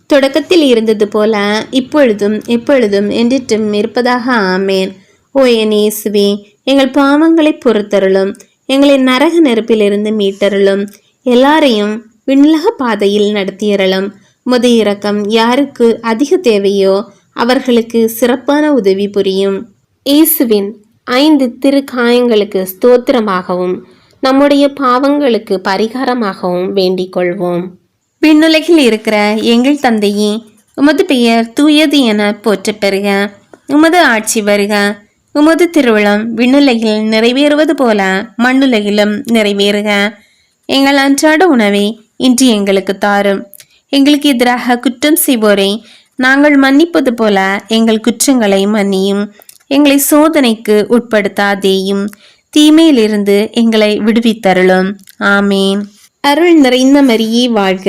தொடக்கத்தில் இருந்தது போல இப்பொழுதும் எப்பொழுதும் என்றிட்டும் இருப்பதாக. ஆமேன். ஓ என் இயேசுவே, எங்கள் பாவங்களை பொறுத்தருளும். எங்களை நரக நெருப்பிலிருந்து மீட்டருளும். எல்லாரையும் விண்ணுலக பாதையில் நடத்தியறலும். முது இரக்கம் யாருக்கு அதிக தேவையோ அவர்களுக்கு சிறப்பான உதவி புரியும். இயேசுவின் 5 திருக்காயங்களுக்கு ஸ்தோத்திரமாகவும் நம்முடைய பாவங்களுக்கு பரிகாரமாகவும் வேண்டிக் கொள்வோம். விண்ணுலகில் இருக்கிற எங்கள் தந்தையே, உமது பெயர் தூயது என போற்றப் பெறுக. உமது ஆட்சி வருக. உமது திருவிழம் விண்ணுலகில் நிறைவேறுவது போல மண்ணுலகிலும் நிறைவேறுக. எங்கள் அன்றாட உணவை இன்று எங்களுக்கு தாரும். எங்களுக்கு எதிராக குற்றம் செய்வோரை நாங்கள் மன்னிப்பது போல எங்கள் குற்றங்களை மன்னியும். எங்களை சோதனைக்கு உட்படுத்தாதேயும், தீமையிலிருந்து எங்களை விடுவித்தருளும். ஆமேன். அருள் நிறைந்த மரியே வாழ்க.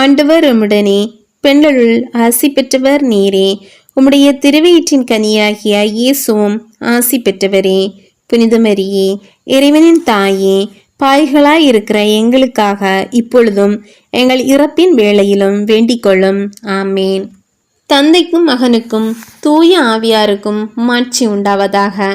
ஆண்டவர் உம்முடனே, பெண்களுள் ஆசி பெற்றவர் நீரே. உம்முடைய திருவயிற்றின் கனியாகிய இயேசுவும் ஆசி பெற்றவரே. புனித மரியே, இறைவனின் தாயே, பாய்களாய் இருக்கிற எங்களுக்காக இப்பொழுதும் எங்கள் இறப்பின் வேளையிலும் வேண்டிக் கொள்ளும். ஆமேன். தந்தைக்கும் மகனுக்கும் தூய ஆவியாருக்கும் மாட்சி உண்டாவதாக.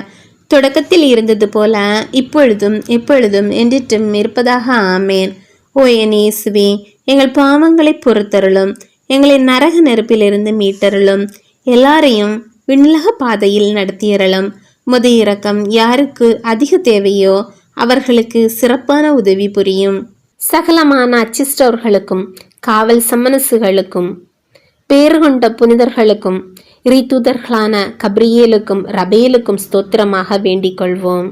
தொடக்கத்தில் இருந்தது போல இப்பொழுதும் எப்பொழுதும் என்றிட்டும் இருப்பதாக. ஆமேன். ஓ என் இயேசுவே, எங்கள் பாவங்களை பொறுத்தருளும். எங்களை நரக நெருப்பிலிருந்து மீட்டருளும். எல்லாரையும் விண்ணுலக பாதையில் நடத்தியறலும். முது இரக்கம் யாருக்கு அதிக தேவையோ அவர்களுக்கு சிறப்பான உதவி புரியும். சகலமான அச்சிஸ்டர்களுக்கும் காவல் சம்மனசுகளுக்கும் பேறு கொண்ட புனிதர்களுக்கும் இறைத்தூதர்களான கப்ரியேலுக்கும் ரபேலுக்கும் ஸ்தோத்திரமாக வேண்டிக் கொள்வோம்.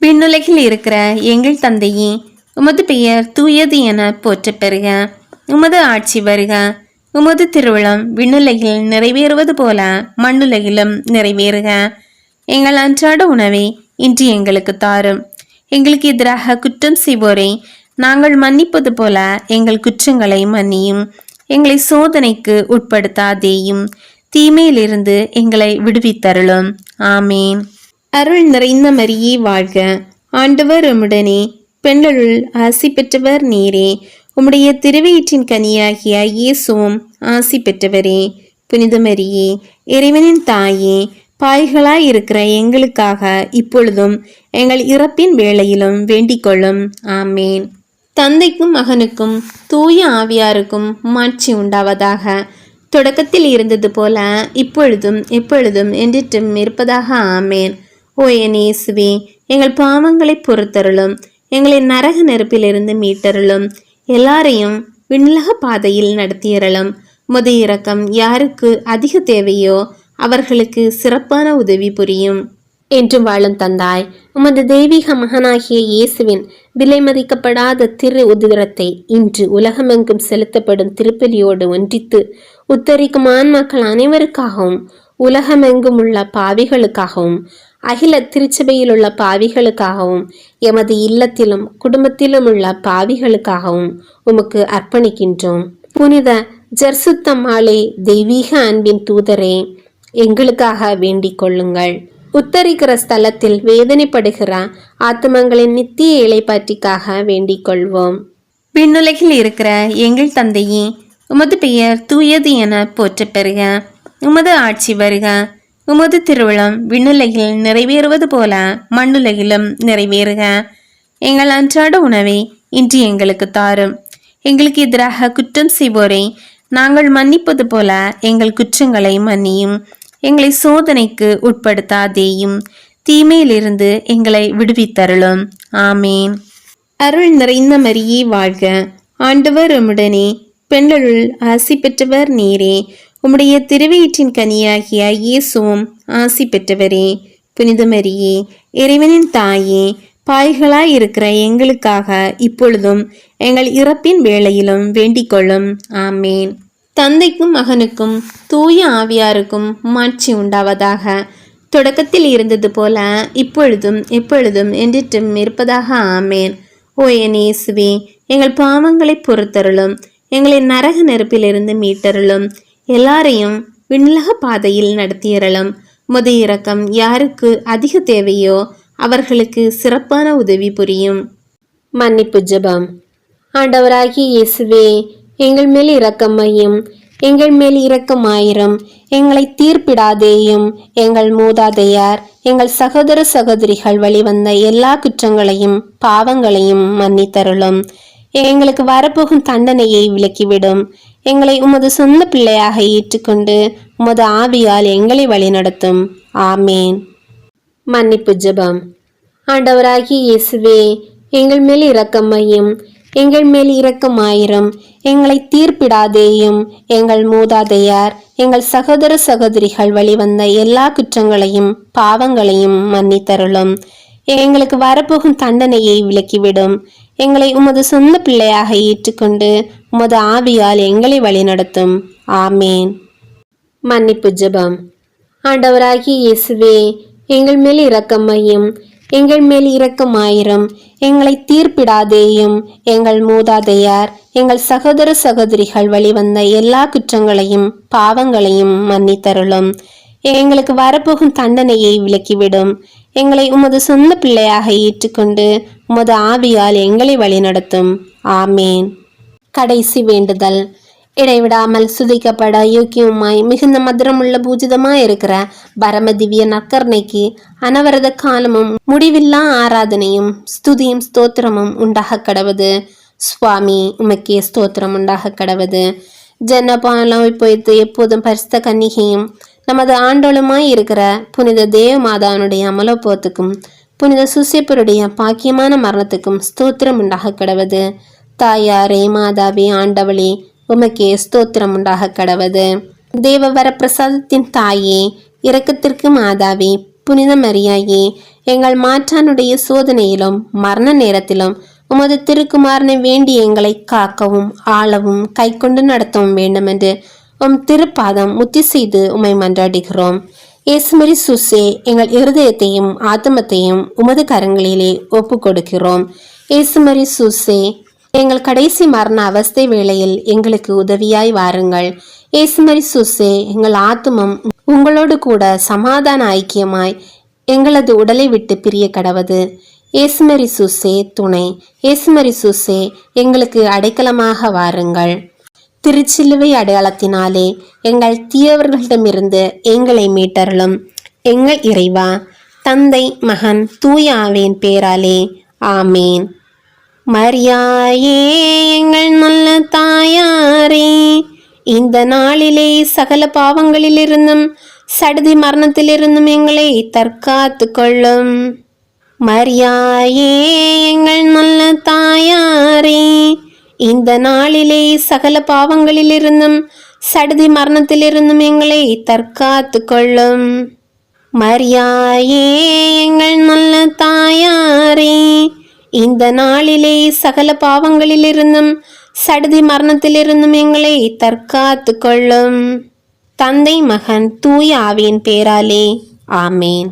விண்ணுலகில் இருக்கிற எங்கள் தந்தையே, உமது பெயர் தூயது என போற்றப் பெறுக. உமது ஆட்சி வருக. உமது திருவிழம் விண்ணுலகில் நிறைவேறுவது போல மண்ணுலகிலும் நிறைவேறுக. எங்கள் அன்றாட உணவை இன்று எங்களுக்கு தாரும். எங்களுக்கு எதிராக குற்றம் செய்வோரை நாங்கள் மன்னிப்பது போல எங்கள் குற்றங்களை மன்னியும். எங்களை சோதனைக்கு உட்படுத்தாதேயும், தீமையிலிருந்து எங்களை விடுவித்தருளும். ஆமேன். அருள் நிறைந்த மரியே வாழ்க, ஆண்டவர் உம்முடனே, பெண்களுள் ஆசி பெற்றவர் நீரே. உம்முடைய திருவயிற்றின் கனியாகிய இயேசுவும் ஆசி பெற்றவரே. புனித மரியே, இறைவனின் தாயே, பாய்களாய் இருக்கிற எங்களுக்காக இப்பொழுதும் எங்கள் இறப்பின் வேளையிலும் வேண்டிக் கொள்ளும். ஆமேன். தந்தைக்கும் மகனுக்கும் தூய ஆவியாருக்கும் மாட்சி உண்டாவதாக. தொடக்கத்தில் இருந்தது போல இப்பொழுதும் எப்பொழுதும் என்றிட்டும் இருப்பதாக. ஆமேன். ஓ என் இயேசுவே, எங்கள் பாவங்களை பொறுத்தருளும். எங்களை நரக நெருப்பிலிருந்து மீட்டருளும். எல்லாரையும் விண்ணுலக பாதையில் நடத்தியறலும். உமது இரக்கம் யாருக்கு அதிக தேவையோ அவர்களுக்கு சிறப்பான உதவி புரியும். என்றும் வாழும் தந்தாய், உமது தெய்வீக மகனாகிய இயேசுவின் விலை மதிக்கப்படாத திரு உதிரத்தை இன்று உலகமெங்கும் செலுத்தப்படும் திருப்பலியோடு ஒன்றித்து உத்தரிக்கும் ஆன்மக்கள் அனைவருக்காகவும், உலகமெங்கும் உள்ள பாவிகளுக்காகவும், அகில திருச்சபையில் உள்ள பாவிகளுக்காகவும், எமது இல்லத்திலும் குடும்பத்திலும் உள்ள பாவிகளுக்காகவும் உமக்கு அர்ப்பணிக்கின்றோம். புனித ஜர்சுத்தம்மாளே, தெய்வீக அன்பின் தூதரே, எங்களுக்காக வேண்டிக் கொள்ளுங்கள். உத்தரிக்கிற ஸ்தலத்தில் வேதனைப்படுகிற ஆத்மங்களின் நித்திய இளைப்பாற்றிக்காக வேண்டிக் கொள்வோம். விண்ணுலகில் இருக்கிற எங்கள் தந்தையே, உமது பெயர் தூயது என போற்ற பெறுக. உமது ஆட்சி வருக. உமது திருவிழம் விண்ணுலகில் நிறைவேறுவது போல மண்ணுலகிலும் நிறைவேறுக. எங்கள் அன்றாட உணவை இன்று எங்களுக்கு தாரும். எங்களுக்கு எதிராக குற்றம் செய்வோரை நாங்கள் மன்னிப்பது போல எங்கள் குற்றங்களை மன்னியும். எங்களை சோதனைக்கு உட்படுத்தாதேயும், தீமையிலிருந்து எங்களை விடுவித்தருளும். ஆமேன். அருள் நிறைந்த மரியே வாழ்க, ஆண்டவர் உம்முடனே, பெண்களுள் ஆசி பெற்றவர் நீரே. உம்முடைய திருவயிற்றின் கனியாகிய இயேசுவும் ஆசி பெற்றவரே. புனித மரியே, இறைவனின் தாயே, பாய்களாய் இருக்கிற எங்களுக்காக இப்பொழுதும் எங்கள் இறப்பின் வேளையிலும் வேண்டிக் கொள்ளும். ஆமேன். தந்தைக்கும் மகனுக்கும் தூய ஆவியாருக்கும் மாட்சி உண்டாவதாக. தொடக்கத்தில் இருந்தது போல இப்பொழுதும் எப்பொழுதும் என்றிட்டும் இருப்பதாக. ஆமேன். ஓ என் இயேசுவே, எங்கள் பாவங்களை பொறுத்தருளும். எங்களை நரக நெருப்பிலிருந்து மீட்டருளும். எல்லாரையும் விண்ணுலக பாதையில் நடத்தியறலும். உமது இரக்கம் யாருக்கு அதிக தேவையோ அவர்களுக்கு சிறப்பான உதவி புரியும். மன்னிப்பு ஜெபம். ஆண்டவராகிய இயேசுவே, எங்கள் மேல் இரக்கமையும், எங்கள் மேல் இரக்கமாயிரும். எங்களை தீர்ப்பிடாதேயும். எங்கள் மூதாதையார், எங்கள் சகோதர சகோதரிகள் வழிவந்த எல்லா குற்றங்களையும் பாவங்களையும் மன்னித்தருளும். எங்களுக்கு வரப்போகும் தண்டனையை விலக்கிவிடும். எங்களை உமது சொந்த பிள்ளையாக ஏற்றுக்கொண்டு உமது ஆவியால் எங்களை வழிநடத்தும். ஆமேன். மன்னிப்பு ஜெபம். ஆண்டவராகிய இயேசுவே, எங்கள் மேல் இரக்கமையும், எங்கள் மேல் இரக்கமாயிரும். எங்களை தீர்ப்பிடாதேயும். எங்கள் மூதாதையார், எங்கள் சகோதர சகோதரிகள் வழிவந்த எல்லா குற்றங்களையும் பாவங்களையும் மன்னித்தருளும். எங்களுக்கு வரப்போகும் தண்டனையை விலக்கிவிடும். எங்களை உமது சொந்த பிள்ளையாக ஏற்றுக்கொண்டு உமது ஆவியால் எங்களை வழிநடத்தும். ஆமேன். மன்னிப்பு ஜெபம். ஆண்டவராகிய இயேசுவே, எங்கள் மேல் இரக்கமையும், எங்கள் மேல் இரக்கமாயிரும். எங்களை தீர்ப்பிடாதேயும். எங்கள் மூதாதையார், எங்கள் சகோதர சகோதரிகள் வழிவந்த எல்லா குற்றங்களையும் பாவங்களையும் மன்னித்தருளும். எங்களுக்கு வரப்போகும் தண்டனையை விலக்கிவிடும். எங்களை உமது சொந்த பிள்ளையாக ஏற்றுக்கொண்டு உமது ஆவியால் எங்களை வழிநடத்தும். ஆமேன். கடைசி வேண்டுதல். இடைவிடாமல் சுதிக்கப்பட யோக்கியமாய் மிகுந்த மதுரமுள்ள பூஜிதமாய் இருக்கிற பரம திவ்ய நற்கருணைக்கு அனவரத காலமும் முடிவில்லா ஆராதனையும் ஸ்துதியும் ஸ்தோத்திரமும் உண்டாக கடவுது. சுவாமி, உமக்கே ஸ்தோத்திரம் உண்டாக கடவுது. ஜனபாலம் இப்பொழுது எப்போதும் பரிசுத்த கன்னிகையும் நமது ஆண்டோளுமாய் இருக்கிற புனித தேவ மாதானுடைய அமலோபோத்துக்கும் புனித சுசேப்பருடைய பாக்கியமான மரணத்துக்கும் ஸ்தோத்திரம் உண்டாக கடவுது. தாயாரே, மாதாவே, ஆண்டவளே, உமக்கே ஸ்தோத்திரம் உண்டாக கடவுது. தேவ வரப்பிரசாதத்தின் தாயே, இரக்கத்திற்கு மாதாவே, புனித மரியாயே, எங்கள் மாற்றானுடைய சோதனையிலும் மரண நேரத்திலும் உமது திருக்குமாரனை வேண்டி எங்களை காக்கவும் ஆளவும் கை கொண்டு நடத்தவும் வேண்டும் என்று உம் திருப்பாதம் முத்தி செய்து உமை மன்றாடுகிறோம். இயேசுமரி சுசே, எங்கள் இருதயத்தையும் ஆத்மத்தையும் உமது கரங்களிலே ஒப்பு கொடுக்கிறோம். இயேசுமரி சுசே, எங்கள் கடைசி மரண அவஸ்தை வேளையில் எங்களுக்கு உதவியாய் வாருங்கள். இயேசுமரி சுசே, எங்கள் ஆத்துமம் உங்களோடு கூட சமாதான ஐக்கியமாய் எங்களது உடலை விட்டு பிரிய கடவது. இயேசுமரி சுசே துணை. இயேசுமரி சுசே, எங்களுக்கு அடைக்கலமாக வாருங்கள். திருச்சிலுவை அடையாளத்தினாலே எங்கள் தீயவர்களிடமிருந்து எங்களை மீட்டருளும். எங்கள் இறைவா, தந்தை மகன் தூய ஆவியின் பேராலே ஆமேன். மரியாயே எங்கள் நல்ல தாயாரே, இந்த நாளிலே சகல பாவங்களிலிருந்தும் சடுதி மரணத்திலிருந்தும் எங்களை தற்காத்து கொள்ளும். மரியாயே எங்கள் நல்ல தாயாரே, இந்த நாளிலே சகல பாவங்களிலிருந்தும் சடுதி மரணத்திலிருந்தும் எங்களை தற்காத்து கொள்ளும். மரியாயே எங்கள் நல்ல தாயாரே, இந்த நாளிலே சகல பாவங்களிலிருந்தும் சடுதி மரணத்திலிருந்தும் எங்களை தற்காத்து கொள்ளும். தந்தை மகன் தூய ஆவியின் பேராலே ஆமேன்.